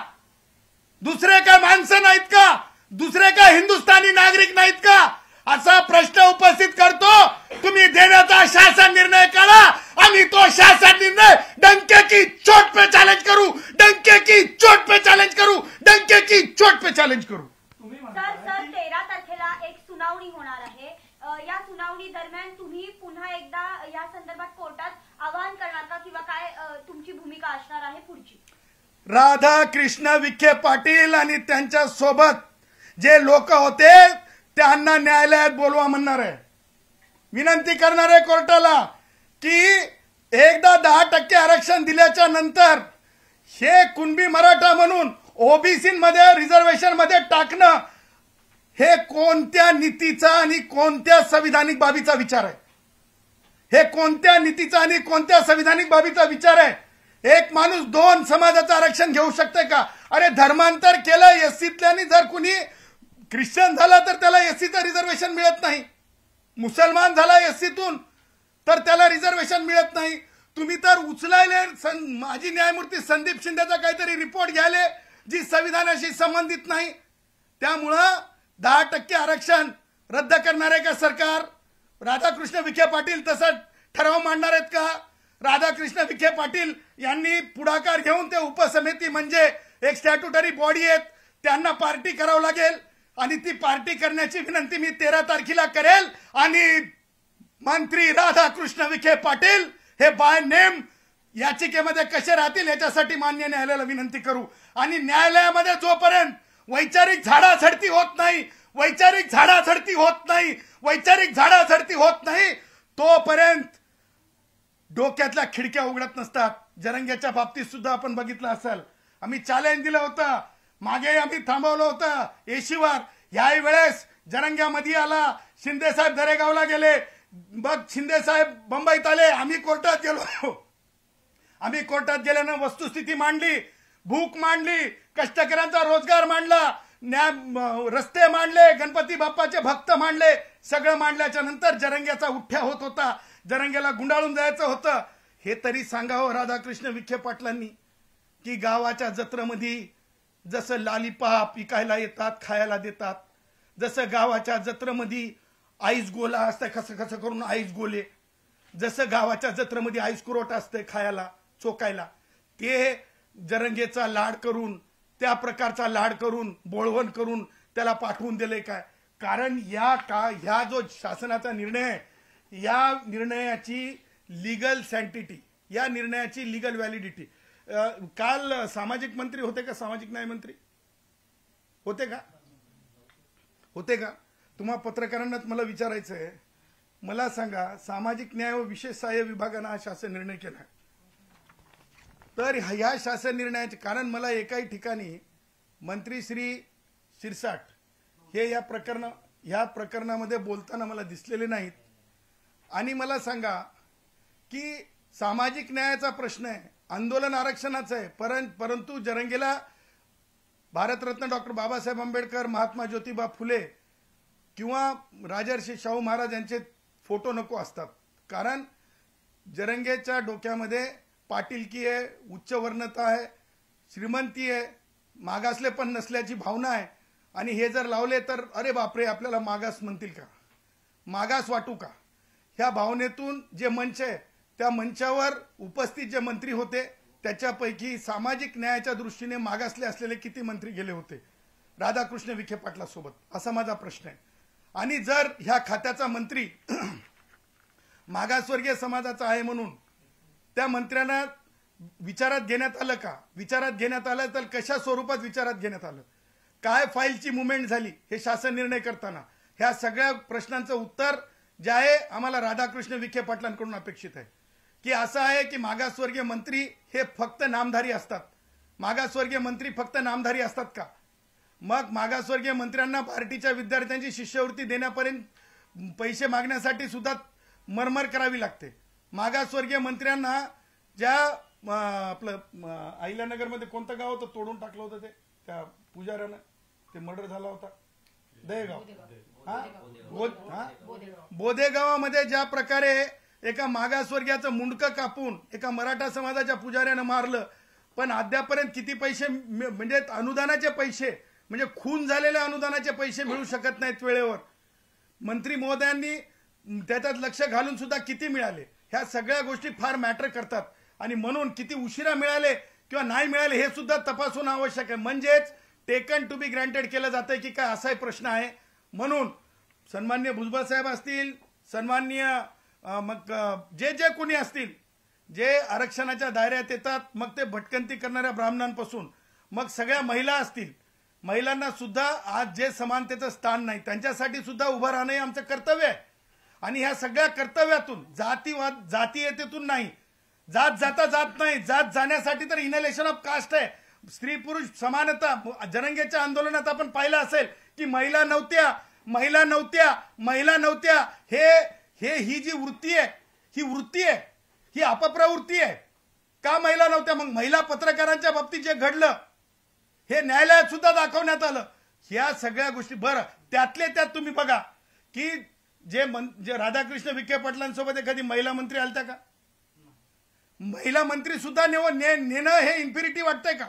दुसरे काय माणसं नाहीत का? दुसरे काय हिंदुस्थानी नागरिक नाहीत का? असा प्रश्न उपस्थित करतो. तुम्ही देण्याचा शासन निर्णय करा आणि तो शासन निर्णय डंके की चोट पे चॅलेंज करू, डंके की चोट पे चॅलेंज करू, डंके की चोट पे चॅलेंज करू. सर 13 तारखेला एक सुनावणी होणार आहे. या सुनावणी दरम्यान तुम्ही पुन्हा एकदा या संदर्भात कोर्टात आवाहन करणार का किंवा काय तुमची भूमिका असणार आहे पुढची? राधाकृष्ण विखे पाटील आणि त्यांच्या सोबत जे लोक होते त्यांना न्यायालयात बोलवा म्हणणार आहे. विनंती करणार आहे कोर्टाला की एकदा 10% आरक्षण दिल्याच्या नंतर हे कुणबी मराठा म्हणून ओबीसी मध्ये, रिझर्वेशन मध्ये टाकणं हे कोणत्या नीतीचा आणि कोणत्या संविधानिक बाबीचा विचार आहे? हे कोणत्या नीतीचा आणि कोणत्या संविधानिक बाबीचा विचार आहे? एक माणूस 2 समाजाचं आरक्षण घेऊ शकते का? अरे धर्मांतर केलं एससीतल्यानी, जर कुणी ख्रिश्चन झाला तर त्याला एससीचं रिझर्वेशन मिळत नाही, मुसलमान झाला एससीतून तर त्याला रिझर्वेशन मिळत नाही. तुम्ही तर उचलायले माजी न्यायमूर्ती संदीप शिंदेचा काहीतरी रिपोर्ट घ्यायले जी संविधानाशी संबंधित नाही. त्यामुळं 10% आरक्षण रद्द करणार आहे का सरकार? राधाकृष्ण विखे पाटील तसा ठराव मांडणार आहेत का? राधाकृष्ण विखे पाटील यांनी पुढाकार घेऊन ते उपसमिती म्हणजे एक स्टॅट्युटरी बॉडी आहेत, त्यांना पार्टी करावं लागेल आणि ती पार्टी करण्याची विनंती मी 13 तारखेला करेल. आणि मंत्री राधाकृष्ण विखे पाटील हे बाय नेम याचिकेमध्ये कसे राहतील याच्यासाठी मान्य न्यायालयाला विनंती करू. आणि न्यायालयामध्ये जोपर्यंत वैचारिक झाडाझडती होत नाही, वैचारिक झाडाझडती होत नाही, वैचारिक झाडाझडती होत नाही तोपर्यंत डोक्यातल्या खिडक्या उघडत नसतात. जरंगेच्या बाबतीत सुद्धा आपण बघितलं असेल, आम्ही चॅलेंज दिलं होतं, मागे आम्ही थांबवलं होतं एशीवर. याही वेळेस जरंग्यामध्ये आला, शिंदे साहेब दरेगावला गेले, मग शिंदे साहेब मुंबईत आले, आम्ही कोर्टात गेलो. आम्ही कोर्टात गेल्यानं वस्तुस्थिती मांडली, भूक मांडली, कष्टकऱ्यांचा रोजगार मांडला, रस्ते मांडले, गणपती बाप्पाचे भक्त मांडले. सगळं मांडल्याच्या नंतर जरंग्याचा उठ्ठ्या होत होता, जरंग्याला गुंडाळून जायचं होतं. हे तरी सांगावं राधाकृष्ण विखे पाटलांनी की गावाच्या जत्रेमध्ये जसं लालीपाप विकायला येतात, खायला देतात, जसं गावाच्या जत्रेमध्ये आईस गोला असतं, कसं कसं करून आईस गोले, जसं गावाच्या जत्रेमध्ये आईस कुरोटा असते खायला, चोकायला, ते जरंगेचा लाड करून, त्या प्रकारचा लाड करून, बोळवण करून त्याला पाठवून दिले काय? कारण ह्या जो शासनाचा निर्णय आहे, या निर्णयाची लीगल सँटिटी, या निर्णयाची लीगल व्हॅलिडिटी, काल सामाजिक मंत्री होते का? सामाजिक न्याय मंत्री होते का? होते का? तुम्हा पत्रकारांनाच मला विचारायचं आहे, मला सांगा, सामाजिक न्याय व विशेष सहाय्य विभागानं हा शासन निर्णय केला, तर ह्या शासन निर्णयाचे कारण मला एकाही ठिकाणी मंत्री श्री शिरसाट हे या प्रकरणामध्ये बोलताना मला दिसलेले नाहीत. आणि मला सांगा की सामाजिक न्यायाचा प्रश्न आहे, आंदोलन आरक्षणाचं आहे, परंतु जरंगेला भारतरत्न डॉक्टर बाबासाहेब आंबेडकर, महात्मा ज्योतिबा फुले किंवा राजर्षी शाहू महाराज यांचे फोटो नको असतात. कारण जरंगेच्या डोक्यामध्ये पाटीलकी आहे, उच्च वर्णता आहे, श्रीमंती आहे, मागासले पण नसल्याची भावना आहे, आणि हे जर लावले तर अरे बापरे आपल्याला मागास म्हणतील का, मागास वाटू का, ह्या भावनेतून जे मंच आहे त्या मंचावर उपस्थित जे मंत्री होते त्याच्यापैकी सामाजिक न्यायाच्या दृष्टीने मागासले असलेले किती मंत्री गेले होते राधाकृष्ण विखे पाटलासोबत, असा माझा प्रश्न आहे. आणि जर ह्या खात्याचा मंत्री मागासवर्गीय समाजाचा आहे म्हणून त्या मंत्र्यांना विचारात घेण्यात आलं का, विचारात घेण्यात आलं तर कशा स्वरूपात विचारात घेण्यात आलं, काय फाईलची मुवमेंट झाली हे शासन निर्णय करताना, ह्या सगळ्या प्रश्नांचं उत्तर जे आहे आम्हाला राधाकृष्ण विखे पाटलांकडून अपेक्षित आहे. की असं आहे की मागासवर्गीय मंत्री हे फक्त नामधारी असतात, मागासवर्गीय मंत्री फक्त नामधारी असतात का, मग मागासवर्गीय मंत्र्यांना पार्टीच्या विद्यार्थ्यांची शिष्यवृत्ती देण्यापर्यंत पैसे मागण्यासाठी सुद्धा मरमर करावी लागते. मागासवर्गीय मंत्र्यांना ज्या आपलं अहिल्यानगरमध्ये कोणतं गाव होतं तोडून टाकलं होतं ते त्या पुजाऱ्यानं, ते मर्डर झाला होता दहेगाव, बोधे गावामध्ये ज्या प्रकारे एका मागासवर्गीयाचं मुंडकं कापून एका मराठा समाजाच्या पुजाऱ्यानं मारलं, पण अद्यापर्यंत किती पैसे म्हणजे अनुदानाचे पैसे म्हणजे खून झालेल्या अनुदानाचे पैसे मिळू शकत नाहीत वेळेवर. मंत्री महोदयांनी त्याच्यात लक्ष घालून सुद्धा किती मिळाले, ह्या सगळ्या गोष्टी फार मॅटर करतात. आणि म्हणून किती उशिरा मिळाले किंवा नाही मिळाले हे सुद्धा तपासून आवश्यक आहे. म्हणजेच टेकन टू बी ग्रँटेड केलं जातंय की काय, असाही प्रश्न आहे. म्हणून सन्माननीय भुजबळ साहेब असतील, सन्माननीय मग जे जे कोणी असतील जे आरक्षणाच्या दायऱ्यात येतात, मग ते भटकंती करणाऱ्या ब्राह्मणांपासून मग सगळ्या महिला असतील, महिलांना सुद्धा आज जे समानतेचं स्थान नाही त्यांच्यासाठी सुद्धा उभं राहणं हे आमचं कर्तव्य आहे. आणि ह्या सगळ्या कर्तव्यातून जातीयतेतून नाही, जात जाता जात नाही, जात जाण्यासाठी तर इनलेशन ऑफ कास्ट आहे, स्त्री पुरुष समानता. जरंगेच्या आंदोलनात आपण पाहिलं असेल की महिला नव्हत्या. हे ही जी वृत्ती आहे ही अपप्रवृत्ती आहे. का महिला नव्हत्या? मग महिला पत्रकारांच्या बाबतीत जे घडलं हे न्यायालयात सुद्धा दाखवण्यात आलं. ह्या सगळ्या गोष्टी बरं त्यातले त्यात तुम्ही बघा की जे राधाकृष्ण विखे पाटलांसोबत एखादी महिला मंत्री आलत्या का? महिला मंत्री सुद्धा नेणं हे इन्फिरिटी वाटतंय का?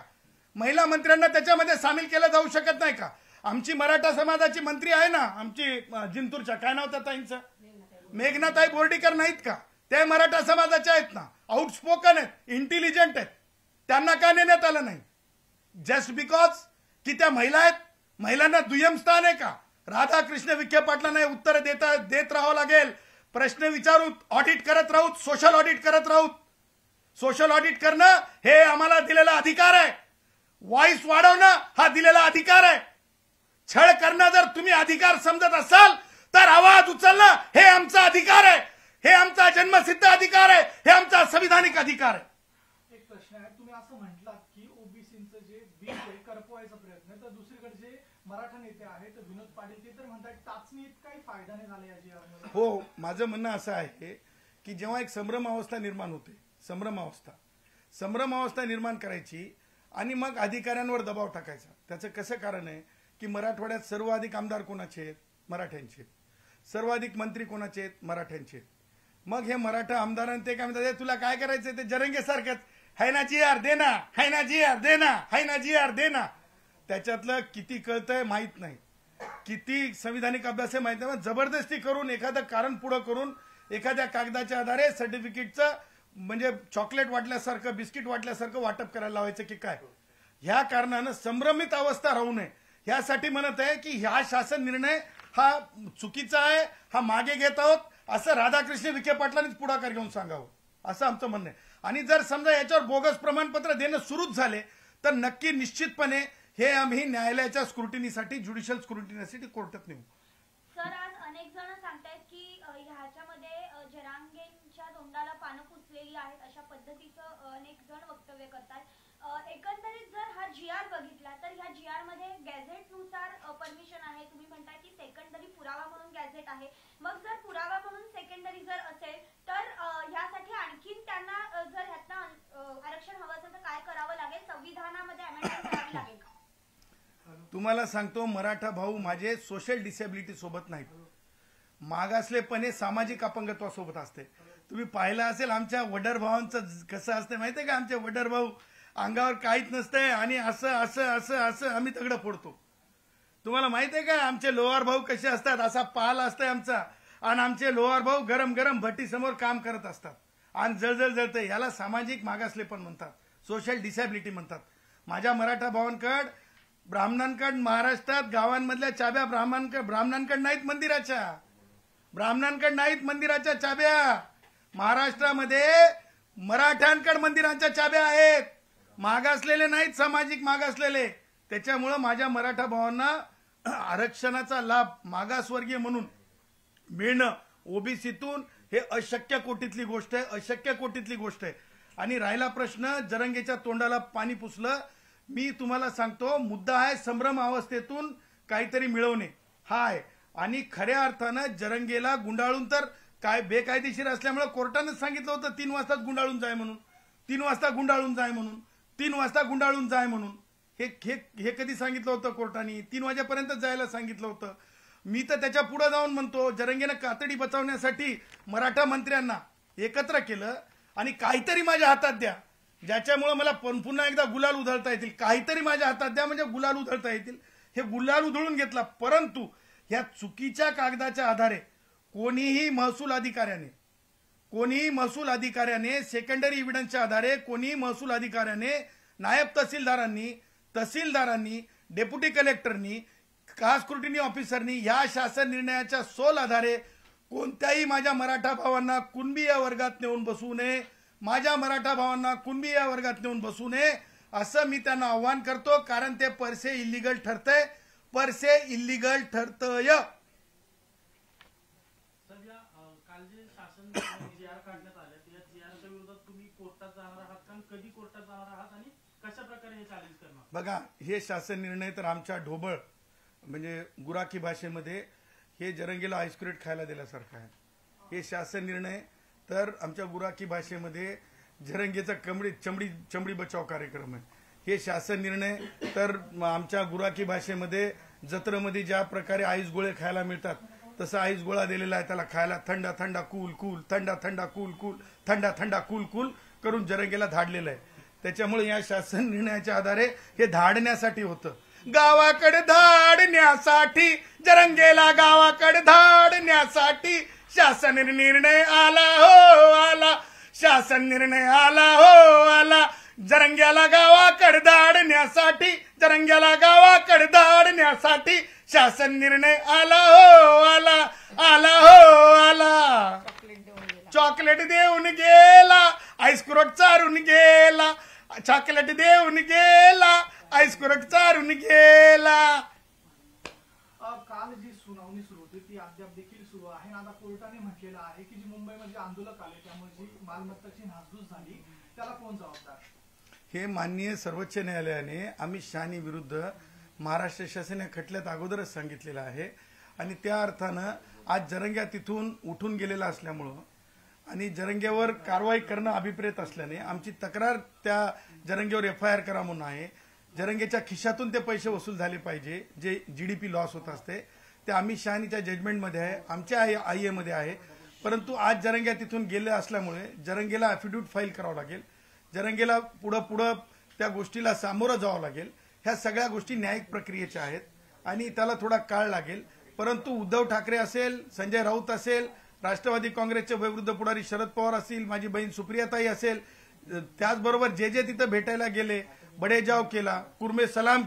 महिला मंत्र्यांना त्याच्यामध्ये सामील केलं जाऊ शकत नाही का? आमची मराठा समाजाची मंत्री आहे ना, आमची जिंतूरच्या, काय नाव त्या ताईंचं, मेघनाताई बोर्डीकर नाहीत का? ते मराठा समाजाच्या आहेत ना, आउटस्पोकन आहेत, इंटेलिजंट आहेत, त्यांना का नेण्यात आलं नाही? जस्ट बिकॉज की त्या महिला आहेत, महिलांना दुय्यम स्थान आहे का? राधाकृष्ण विखे पाटलांना उत्तर देत राहावं लागेल. प्रश्न विचारू, ऑडिट करत राहू, सोशल ऑडिट करत राहू. सोशल ऑडिट करणं हे आम्हाला दिलेला अधिकार आहे. व्हॉइस वाढवणं हा दिलेला अधिकार आहे. छळ करणं जर तुम्ही अधिकार समजत असाल तर आवाज उचलणं हे आमचा अधिकार आहे, हे आमचा जन्मसिद्ध अधिकार आहे, हे आमचा संविधानिक अधिकार आहे. एक प्रश्न आहे, तुम्ही असं म्हटलात की ओबीसीचं जे बिल आहे करपवायचा प्रयत्न आहे, तर दुसरीकडे जे मराठा नेते आहेत विनोद पाटील ते तर म्हणतात टाचणीत काही फायदा नाही झाला या जी. हो, माझं म्हणणं असं आहे की जेव्हा एक संभ्रम अवस्था निर्माण होते, संभ्रम अवस्था निर्माण करायची आणि मग अधिकाऱ्यांवर दबाव टाकायचा. त्याचं कसं कारण आहे की मराठवाड्यात सर्वाधिक आमदार कोणाचे आहेत? मराठ्यांचे. सर्वाधिक मंत्री कोणाचे आहेत? मराठ्यांचे. मग हे मराठा आमदारांना ते काय म्हणतात, तुला काय करायचं ते जरंगे सारखंच, है ना जी आर देना, है ना जी आर देना, है ना जी आर देना. त्याच्यातलं किती कळतंय माहित नाही, किती संविधानिक अभ्यास आहे माहित नाही. जबरदस्ती करून एखादं कारण पुढं करून एखाद्या कागदाच्या आधारे सर्टिफिकेटचं म्हणजे चॉकलेट वाटल्यासारखं, बिस्किट वाटल्यासारखं वाटप करायला लावायचं की काय? ह्या कारणानं संभ्रमित अवस्था राहू नये यासाठी म्हणत आहे की ह्या शासन निर्णय हा चुकीचा आहे, हा मागे घेत आहोत असं राधाकृष्ण विखे पाटलांनीच पुढाकार घेऊन सांगावं असं आमचं म्हणणं आहे. आणि जर समजा याच्यावर बोगस प्रमाणपत्र देणं सुरूच झाले तर नक्की निश्चितपणे हे आम्ही न्यायालयाच्या स्क्रुटिनीसाठी, ज्युडिशियल स्क्रुटिनीसाठी कोर्टात नेऊ. सर, आज अनेक जण सांगतायत की ह्याच्यामध्ये जरांगेंच्या तोंडाला पानं पुसलेली आहेत अशा पद्धतीचं अनेक जण वक्तव्य करतात. एकंदरीत जर हा जीआर बघितला तर ह्या जीआर मध्ये गॅझेटनुसार परमिशन आहे, तुम्ही म्हणताय की सेकंडरी पुरावा म्हणून गॅझेट आहे. मग जर पुरावा म्हणून सेकंडरी जर असेल तर ह्यासाठी आणखीन त्यांना जर ह्यातनं आरक्षण हवं असेल तर काय करावं लागेल? संविधानामध्ये अमेंडमेंट करावी लागेल का? तुम्हाला सांगतो, मराठा भाऊ माझे सोशल डिसेबिलिटी सोबत नाहीत, मागासलेपणे सामाजिक अपंगत्वासोबत असते. तुम्ही पाहिलं असेल आमच्या वडर भावांचं कसं असते माहितीये का? आमचे वडर भाऊ अंगावर काहीच नसतंय आणि असं असं असं असं आम्ही दगड फोडतो. तुम्हाला माहित आहे का आमचे लोहार भाऊ कसे असतात? असा पाल असतंय आमचा आणि आमचे लोहार भाऊ गरम गरम भट्टी समोर काम करत असतात आणि जळजळ जळतंय. याला सामाजिक मागासलेपण म्हणतात, सोशल डिसॅबिलिटी म्हणतात. माझ्या मराठा भावांकड ब्राह्मणांकड महाराष्ट्रात गावांमधल्या चाब्या ब्राह्मणांकड नाहीत मंदिराच्या, ब्राह्मणांकड नाहीत मंदिराच्या चाब्या. महाराष्ट्रामध्ये मराठ्यांकड मंदिरांच्या चाब्या आहेत, मागासलेले नाहीत, सामाजिक मागासलेले. त्याच्यामुळं माझ्या मराठा भावांना आरक्षणाचा लाभ मागासवर्गीय म्हणून मिळणं ओबीसीतून हे अशक्य कोटीतली गोष्ट आहे, अशक्य कोटीतली गोष्ट आहे. आणि राहिला प्रश्न जरंगेच्या तोंडाला पाणी पुसलं. मी तुम्हाला सांगतो, मुद्दा आहे संभ्रम अवस्थेतून काहीतरी मिळवणे हा आहे. आणि खऱ्या अर्थानं जरंगेला गुंडाळून तर काय बेकायदेशीर असल्यामुळे कोर्टानं सांगितलं होतं 3 वाजताच गुंडाळून जाय म्हणून, 3 वाजता गुंडाळून जाय म्हणून, 3 वाजता गुंडाळून जाय म्हणून. हे कधी सांगितलं होतं कोर्टाने? 3 वाजेपर्यंत जायला सांगितलं होतं. मी तर त्याच्या पुढे जाऊन म्हणतो, जरंगेनं कातडी बचावण्यासाठी मराठा मंत्र्यांना एकत्र केलं आणि काहीतरी माझ्या हातात द्या ज्याच्यामुळे मला पुन्हा एकदा गुलाल उधळता येतील. काहीतरी माझ्या हातात द्या म्हणजे गुलाल उधळता येतील. हे गुलाल उधळून घेतला. परंतु ह्या चुकीच्या कागदाच्या आधारे कोणीही महसूल अधिकाऱ्याने सेकंडरी एव्हिडन्सच्या आधारे कोणीही महसूल अधिकाऱ्याने, नायब तहसीलदारांनी, डेप्युटी कलेक्टरनी, कास्ट स्क्रुटिनी ऑफिसरनी या शासन निर्णयाच्या सोल आधारे कोणत्याही माझ्या मराठा भावांना कुणबी या वर्गात नेऊन बसवू नये, माझ्या मराठा भावांना कुणबी या वर्गात नेऊन बसवू नये असं मी त्यांना आव्हान करतो. कारण ते परसे इलिगल ठरतंय, परसे इलिगल ठरतंय. सध्या काल जे शासन जीआर काढण्यात आले त्या जीआरच्या विरोधात तुम्ही कोर्टात जाणार आहात का? कधी कोर्टात जाणार आहात आणि कशा प्रकारे हे चॅलेंज करणार? बघा, हे शासन निर्णय तर आमच्या ढोबळ म्हणजे गुराखी भाषेमध्ये हे जरंगेला आईस्क्रेट खायला दिल्यासारखं आहे. हे शासन निर्णय तर आमच्या गुराखी भाषेमध्ये जरंगेचा चमडी बचाव कार्यक्रम आहे. हे शासन निर्णय तर आमच्या गुराखी भाषेमध्ये जत्रेमध्ये ज्या प्रकारे आईस गोळे खायला मिळतात तसा आईस गोळा दिलेला आहे त्याला खायला. थंडा थंडा कूल कूल, थंडा थंडा कूल कूल, थंडा थंडा कूल कूल करून जरंगेला धाडलेलं आहे. त्याच्यामुळे या शासन निर्णयाच्या आधारे हे धाडण्यासाठी होतं. गावाकडे धाडण्यासाठी, जरंगेला गावाकडे धाडण्यासाठी शासन निर्णय आला हो आला, शासन निर्णय आला हो आला. जरंग्याला गावाकडे धाडण्यासाठी, जरंग्याला गावाकडे धाडण्यासाठी शासन निर्णय आला हो आला, आला हो आला. चॉकलेट देऊन गेला, आईस्क्रोट चारून गेला, चॉकलेट देऊन गेला, आईस्क्रोट चारून गेला. काल जी सुनावणी सुरू होती ती अद्याप देखील सुरू आहे. आता कोर्टाने म्हटलेलं आहे की जी मुंबईमध्ये आंदोलक आले त्यामुळे जी मालमत्ताची नासधूस झाली त्याला कोण जबाबदार? हे माननीय सर्वोच्च न्यायालयाने अमित शहानी विरुद्ध महाराष्ट्र शासन या खटल्यात अगोदरच सांगितलेलं आहे. आणि त्या अर्थानं आज जरंग्या तिथून उठून गेलेला असल्यामुळं आणि जरंग्यावर कारवाई करणं अभिप्रेत असल्याने आमची तक्रार त्या जरंग्यावर FIR करा म्हणून आहे. जरंगेच्या खिशातून ते पैसे वसूल झाले पाहिजे जे GDP लॉस होत असते. ते अमित शहानीच्या जजमेंटमध्ये आहे, आमच्या IA मध्ये आहे. परंतु आज जरंग्या तिथून गेले असल्यामुळे जरंगेला अफिडेव्हिट फाईल करावं लागेल, जरंगेला पुढं त्या गोष्टीला सामोरं जावं लागेल. ह्या सगळ्या गोष्टी न्यायिक प्रक्रियेच्या आहेत आणि त्याला थोडा काळ लागेल. परंतु उद्धव ठाकरे असेल, संजय राऊत असेल, राष्ट्रवादी काँग्रेसचे वयोवृद्ध पुढारी शरद पवार असतील, माझी बहीण सुप्रियाताई असेल, त्याचबरोबर जे तिथं भेटायला गेले, बडेजाव केला, कुर्मे सलाम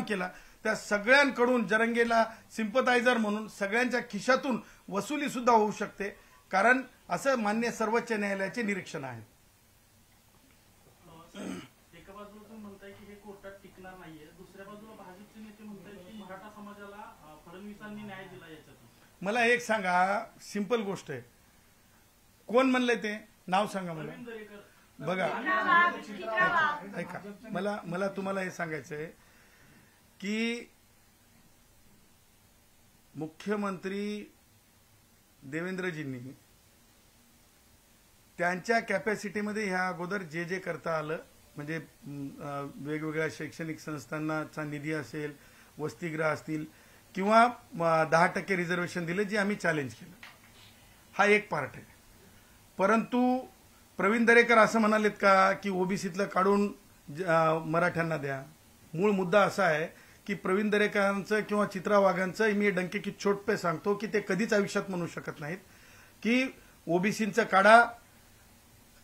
केला, त्या सगळ्यांकडून जरंगेला सिंपथायझर म्हणून सगळ्यांच्या खिशातून वसुली सुद्धा होऊ शकते. कारण असं मान्य सर्वोच्च न्यायालयाचे निरीक्षण आहे. एका बाजूला तुम्ही म्हणताय की हे कोर्टात टिकणार नाहीये, दुसऱ्या बाजूला भाजपचे नेते म्हणतायत की मराठा समाजाला फडणवीसांनी न्याय दिला याच्यातून. मला एक सांगा, सिंपल गोष्ट आहे, कोण म्हणलंय ते नाव सांगा मला. प्रवीण दरेकर बघा, ऐका, मला तुम्हाला हे सांगायचं आहे की मुख्यमंत्री देवेंद्रजींनी त्यांच्या कॅपॅसिटीमध्ये ह्या अगोदर जे करता आलं म्हणजे वेगवेगळ्या शैक्षणिक संस्थांनाचा निधी असेल, वसतिगृह असतील किंवा 10% रिझर्वेशन दिलं जे आम्ही चॅलेंज केलं, हा एक पार्ट आहे. परंतु प्रवीण दरेकर असं म्हणालेत का की ओबीसीतलं काढून मराठ्यांना द्या? मूळ मुद्दा असा आहे की प्रवीण दरेकरांचं किंवा चित्रा वाघांचं मी डंके की चोट पे सांगतो की ते कधीच आयुष्यात म्हणू शकत नाहीत की ओबीसींचं काढा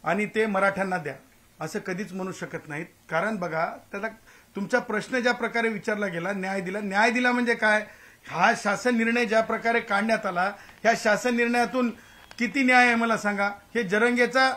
आणि ते मराठ्यांना द्या, असं कधीच म्हणू शकत नाहीत. कारण बघा, त्याला तुमचा प्रश्न ज्या प्रकारे विचारला गेला, न्याय दिला म्हणजे काय? हा शासन निर्णय ज्या प्रकारे काढण्यात आला, ह्या शासन निर्णयातून किती न्याय आहे मला सांगा? हे जरंगेचा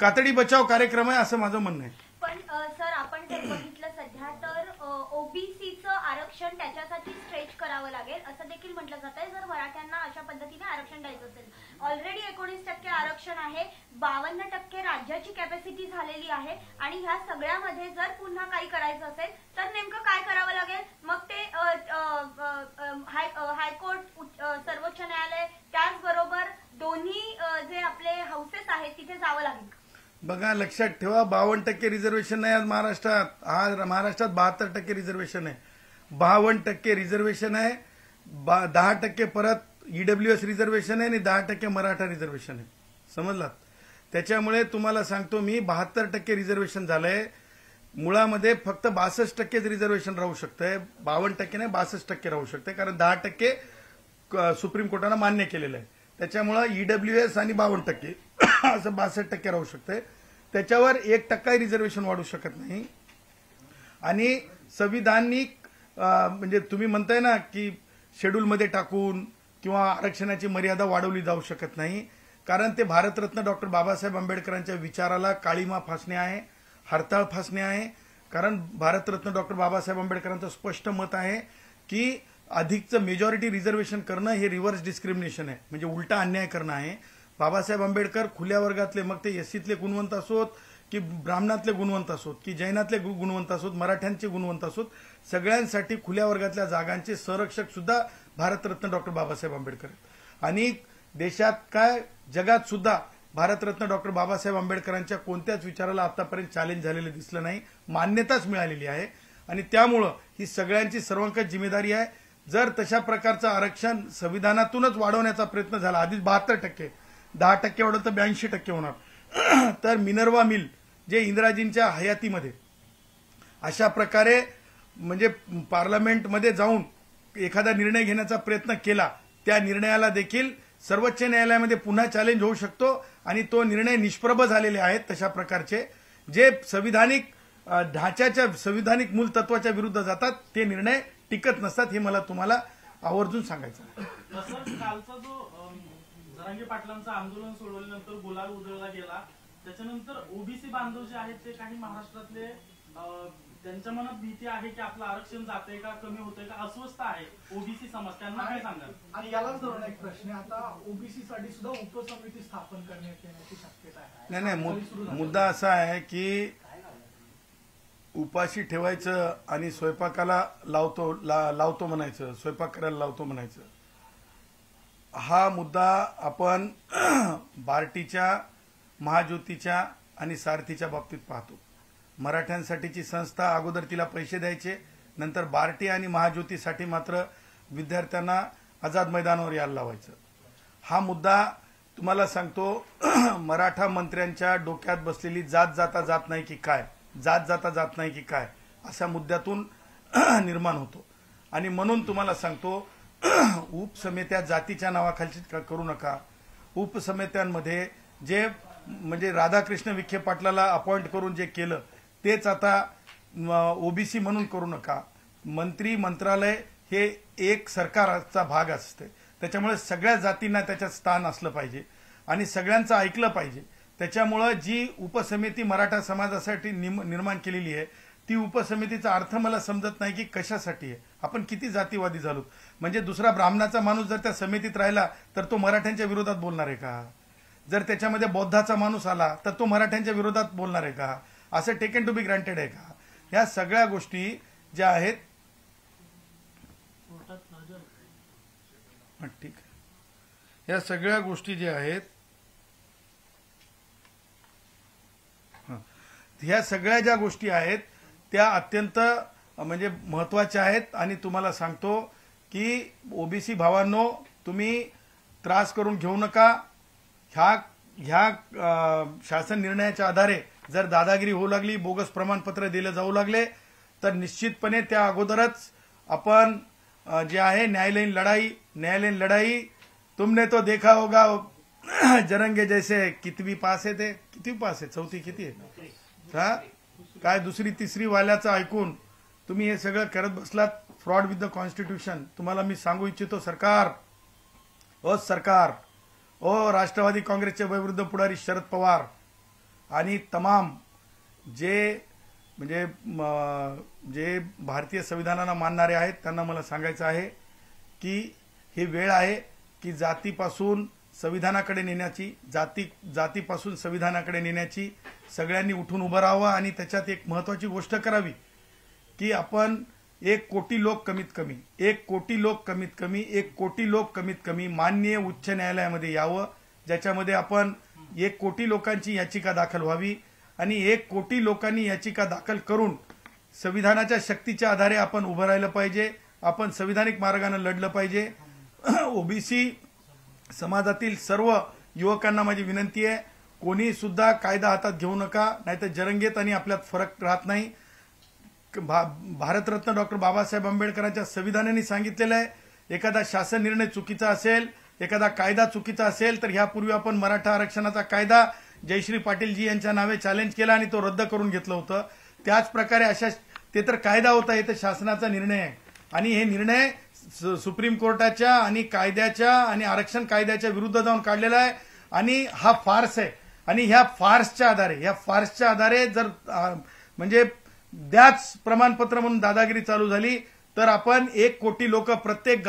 कातडी बचाव कार्यक्रम आहे असं माझं म्हणणं आहे. पण सर, आपण जर बघितलं सध्या तर ओबीसीचं आरक्षण त्याच्यासाठी स्ट्रेच करावं लागेल असं देखील म्हटलं जात आहे जर मराठ्यांना अशा पद्धतीने आरक्षण द्यायचं असेल. ऑलरेडी 19% आरक्षण आहे, 52% राज्याची कॅपॅसिटी झालेली आहे आणि ह्या सगळ्यामध्ये जर पुन्हा काही करायचं असेल तर नेमकं काय करावं लागेल? मग ते हायकोर्ट, सर्वोच्च न्यायालय, त्याचबरोबर दोन्ही जे आपले हाऊसेस आहेत तिथे जावं लागेल. बघा, लक्षात ठेवा, 52% रिझर्वेशन नाही आज महाराष्ट्रात. आज महाराष्ट्रात 72% रिझर्वेशन आहे. 52% रिझर्वेशन आहे, 10% परत ईडब्ल्यूएस रिझर्वेशन आहे आणि 10% मराठा रिझर्वेशन आहे. समजलात? त्याच्यामुळे तुम्हाला सांगतो मी, 72% रिझर्वेशन झालंय. मुळामध्ये फक्त 62% रिझर्वेशन राहू शकतंय, 52% नाही 62% राहू शकते, कारण 10% सुप्रीम कोर्टानं मान्य केलेलं आहे. त्याच्यामुळे ईडब्ल्यूएस आणि 52% असं 62% राहू शकतंय. त्याच्यावर 1% रिझर्वेशन वाढू शकत नाही. आणि संविधानिक म्हणजे तुम्ही म्हणताय ना की शेड्यूलमध्ये टाकून किंवा आरक्षणाची मर्यादा वाढवली जाऊ शकत नाही, कारण ते भारतरत्न डॉक्टर बाबासाहेब आंबेडकरांच्या विचाराला काळीमा फासणे आहे, हरताळ फासणे आहे. कारण भारतरत्न डॉक्टर बाबासाहेब आंबेडकरांचं स्पष्ट मत आहे की अधिकचं मेजॉरिटी रिझर्वेशन करणं हे रिव्हर्स डिस्क्रिमिनेशन आहे, म्हणजे उलटा अन्याय करणं आहे. बाबासाहेब आंबेडकर खुल्या वर्गातले, मग ते एससीतले गुणवंत असोत की ब्राह्मणातले गुणवंत असोत की जैनातले गुणवंत असोत, मराठ्यांचे गुणवंत असोत, सगळ्यांसाठी खुल्या वर्गातल्या जागांचे संरक्षक सुद्धा भारतरत्न डॉक्टर बाबासाहेब आंबेडकर आहेत. आणि देशात काय जगात सुद्धा भारतरत्न डॉक्टर बाबासाहेब आंबेडकरांच्या कोणत्याच विचाराला आतापर्यंत चॅलेंज झालेलं दिसलं नाही, मान्यताच मिळालेली आहे. आणि त्यामुळं ही सगळ्यांची सर्वंकष जिम्मेदारी आहे. जर तशा प्रकारचं आरक्षण संविधानातूनच वाढवण्याचा प्रयत्न झाला, आधीच 72%, 10% वाढवलं तर 82% होणार, तर मिनर्वा मिल जे इंदिराजींच्या हयातीमध्ये अशा प्रकारे म्हणजे पार्लमेंटमध्ये जाऊन एखादा निर्णय घेण्याचा प्रयत्न केला, त्या निर्णयाला देखील सर्वोच्च न्यायालयामध्ये पुन्हा चॅलेंज होऊ शकतो आणि तो निर्णय निष्प्रभ झालेले आहेत. तशा प्रकारचे जे संविधानिक ढाच्याच्या, संविधानिक मूल तत्वाच्या विरुद्ध जातात ते निर्णय टिकत नसतात, हे मला तुम्हाला आवर्जून सांगायचं आहे. तसंच कालचा जो जरांगे पाटलांचं आंदोलन सोडवल्यानंतर गुलाल उधळला गेला, त्याच्यानंतर ओबीसी बांधव जे आहेत ते काही महाराष्ट्रातले त्यांच्या मनात भीती आहे की आपलं आरक्षण जातंय का, कमी होतंय का, अस्वस्थ आहे ओबीसी समाज, त्यांना काय सांगाल? आणि यालाच धरून एक प्रश्न आहे, आता ओबीसी साठी सुद्धा उपसमिती स्थापन करण्यात येण्याची शक्यता आहे. नाही, मुद्दा असा आहे की उपाशी ठेवायचं आणि स्वयंपाकाला लावतो म्हणायचं, स्वयंपाक करायला लावतो म्हणायचं, हा मुद्दा आपण बार्टीच्या, महाज्योतीच्या आणि सारथीच्या बाबतीत पाहतो. मराठ्यांसाठीची संस्था अगोदर तिला पैसे द्यायचे, नंतर बार्टी आणि महाज्योतीसाठी मात्र विद्यार्थ्यांना आझाद मैदानावर यायला लावायचं. हा मुद्दा तुम्हाला सांगतो, मराठा मंत्र्यांच्या डोक्यात बसलेली जात जात नाही की काय, जात जात नाही की काय, अशा मुद्द्यातून निर्माण होतो. आणि म्हणून तुम्हाला सांगतो, उपसमित्या जातीच्या नावाखाली करू नका. उपसमित्यांमध्ये जे म्हणजे राधाकृष्ण विखे पाटलाला अपॉइंट करून जे केलं तेच आता ओबीसी म्हणून करू नका. मंत्रालय हे एक सरकारचा भाग असते, त्याच्यामुळे सगळ्या जातींना त्याच्यात स्थान असलं पाहिजे आणि सगळ्यांचं ऐकलं पाहिजे. त्याच्यामुळं जी उपसमिती मराठा समाजासाठी निर्माण केलेली आहे, ती उपसमितीचा अर्थ मला समजत नाही की कशासाठी आहे. आपण किती जातीवादी झालो, म्हणजे दुसरा ब्राह्मणाचा माणूस जर त्या समितीत राहिला तर तो मराठ्यांच्या विरोधात बोलणार आहे का? जर त्याच्यामध्ये बौद्धाचा माणूस आला तर तो मराठ्यांच्या विरोधात बोलणार आहे का? असं टेकन टू बी ग्रँटेड आहे का? ह्या सगळ्या गोष्टी ज्या आहेत, ठीक आहे, ह्या सगळ्या गोष्टी ज्या आहेत, ह्या सगळ्या ज्या गोष्टी आहेत त्या अत्यंत म्हणजे महत्वाच्या आहेत. आणि तुम्हाला सांगतो की ओबीसी भावांनो, तुम्ही त्रास करून घेऊ नका. ह्या ह्या शासन निर्णयाच्या आधारे जर दादागिरी होऊ लागली, बोगस प्रमाणपत्र दिले जाऊ लागले, तर निश्चितपणे त्या अगोदरच आपण जे आहे न्यायालयीन लढाई तुमने तो देखा होगा जरंगे जैसे कितवी पास आहे ते किती पास आहे, चौथी किती आहे हा काय दुसरी तिसरी वाल्याचं ऐकून तुम्ही हे सगळं करत बसलात, फ्रॉड विथ द कॉन्स्टिट्यूशन. तुम्हाला मी सांगू इच्छितो सरकार ओ राष्ट्रवादी काँग्रेसचे वयोवृद्ध पुढारी शरद पवार आणि तमाम जे भारतीय संविधानाला मानणारे आहेत त्यांना मला सांगायचं आहे की ही वेळ आहे की जातीपासून संविधानाकडे नेण्याची, जातीपासून संविधानाकडे नेण्याची सगळ्यांनी उठून उभं राहावं. आणि त्याच्यात एक महत्वाची गोष्ट करावी की आपण 1 कोटी लोक कमीत कमी माननीय उच्च न्यायालयामध्ये यावं, ज्याच्यामध्ये आपण 1 कोटी लोकांची याचिका दाखल व्हावी आणि 1 कोटी लोकांनी याचिका दाखल करून संविधानाच्या शक्तीच्या आधारे आपण उभं राहिलं पाहिजे, आपण संविधानिक मार्गाने लढलं पाहिजे. ओबीसी समाजातील सर्व युवकांना माझी विनंती आहे, कोणी सुद्धा कायदा हातात घेऊ नका, नाहीतर जरंगेत आणि आपल्यात फरक राहत नाही. भारतरत्न डॉक्टर बाबासाहेब आंबेडकरांच्या संविधानाने सांगितलेलं आहे, एखादा शासन निर्णय चुकीचा असेल, एखादा कायदा चुकीचा असेल तर ह्यापूर्वी आपण मराठा आरक्षणाचा कायदा जयश्री पाटीलजी यांच्या नावे चॅलेंज केला आणि तो रद्द करून घेतलं होतं. त्याच प्रकारे ते तर कायदा होता, हे तर शासनाचा निर्णय आहे आणि हे निर्णय सुप्रीम कोर्टाच्या आणि कायद्याच्या आणि आरक्षण कायद्याच्या विरुद्ध जाऊन काढलेला आहे आणि हा फार्स आहे. आणि ह्या फार्सच्या आधारे जर म्हणजे द्याच प्रमाणपत्र म्हणून दादागिरी चालू झाली तर आपण 1 कोटी लोक प्रत्येक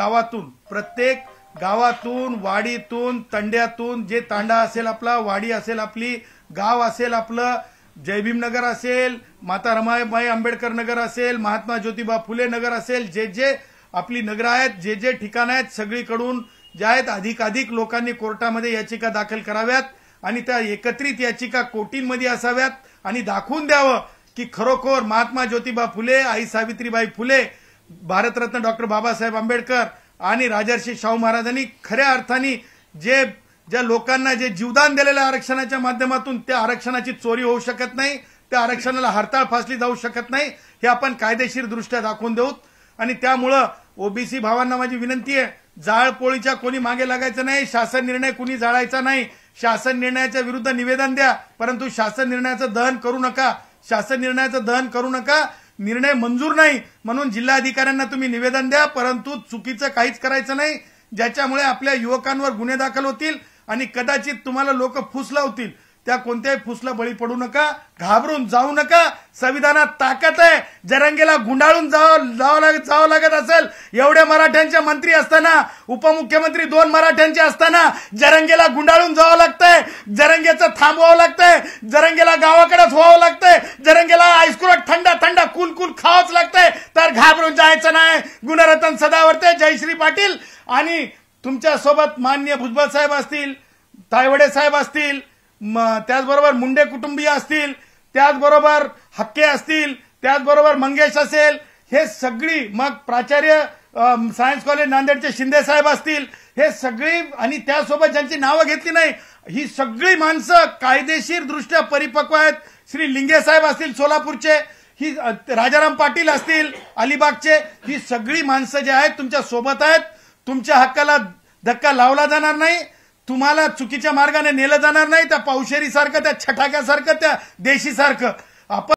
गावातून वाडीतून तंड्यातून, जे तांडा असेल आपला, वाडी असेल आपली, गाव असेल आपलं, जयभीमनगर असेल, माता रमाबाई आंबेडकर नगर असेल, महात्मा ज्योतिबा फुले नगर असेल, जे आपली नगर आहेत, जे ठिकाण आहेत, सगळीकडून जे आहेत अधिकाधिक लोकांनी कोर्टामध्ये याचिका दाखल कराव्यात आणि त्या एकत्रित याचिका कोटींमध्ये असाव्यात आणि दाखवून द्यावं की खरोखर महात्मा ज्योतिबा फुले, आई सावित्रीबाई फुले, भारतरत्न डॉक्टर बाबासाहेब आंबेडकर आणि राजर्षी शाहू महाराजांनी खऱ्या अर्थाने ज्या लोकांना जे जीवदान दिलेलं आरक्षणाच्या माध्यमातून त्या आरक्षणाची चोरी होऊ शकत नाही, त्या आरक्षणाला हरताळ फासली जाऊ शकत नाही, हे आपण कायदेशीर दृष्ट्या दाखवून देऊ. आणि त्यामुळं ओबीसी भावांना माझी विनंती आहे, जाळपोळीच्या कोणी मागे लागायचं नाही, शासन निर्णय कोणी जाळायचा नाही, शासन निर्णयाच्या विरुद्ध निवेदन द्या, परंतु शासन निर्णयाचं दहन करू नका. निर्णय मंजूर नाही म्हणून जिल्हाधिकाऱ्यांना तुम्ही निवेदन द्या, परंतु चुकीचं काहीच करायचं नाही ज्याच्यामुळे आपल्या युवकांवर गुन्हे दाखल होतील आणि कदाचित तुम्हाला लोक फुस लावतील. त्या कोणत्याही फुसला बळी पडू नका, घाबरून जाऊ नका. संविधानात ताकद आहे, जरंगेला गुंडाळून जावं लागत असेल, एवढे मराठ्यांचे मंत्री असताना, उपमुख्यमंत्री 2 मराठ्यांचे असताना जरंगेला गुंडाळून जावं लागतंय, जरंगेचं थांबवावं लागतंय, जरंगेला गावाकडेच व्हावं लागतंय, जरंगेला आईस्क्रीम थंडा कुल खावंच लागतंय, तर घाबरून जायचं नाही. गुणरत्न सदावर्ते, जयश्री पाटील आणि तुमच्या सोबत माननीय भुजबळ साहेब असतील, तायवडे साहेब असतील, त्याचबरोबर मुंडे कुटुंबीय असतील, त्याचबरोबर हक्के असतील, त्याचबरोबर मंगेश असेल, हे सगळी, मग प्राचार्य सायन्स कॉलेज नांदेडचे शिंदे साहेब असतील, हे सगळी आणि त्यासोबत ज्यांची नावं घेतली नाही, ही सगळी माणसं कायदेशीर दृष्ट्या परिपक्व आहेत. श्री लिंगे साहेब असतील सोलापूरचे, ही राजाराम पाटील असतील अलिबागचे, ही सगळी माणसं जे आहेत तुमच्या सोबत आहेत. तुमच्या हक्काला धक्का लावला जाणार नाही, तुम्हाला चुकीच्या मार्गाने नेलं जाणार नाही, त्या पावशेरीसारखं, त्या छटाक्यासारखं, त्या देशीसारखं. आपण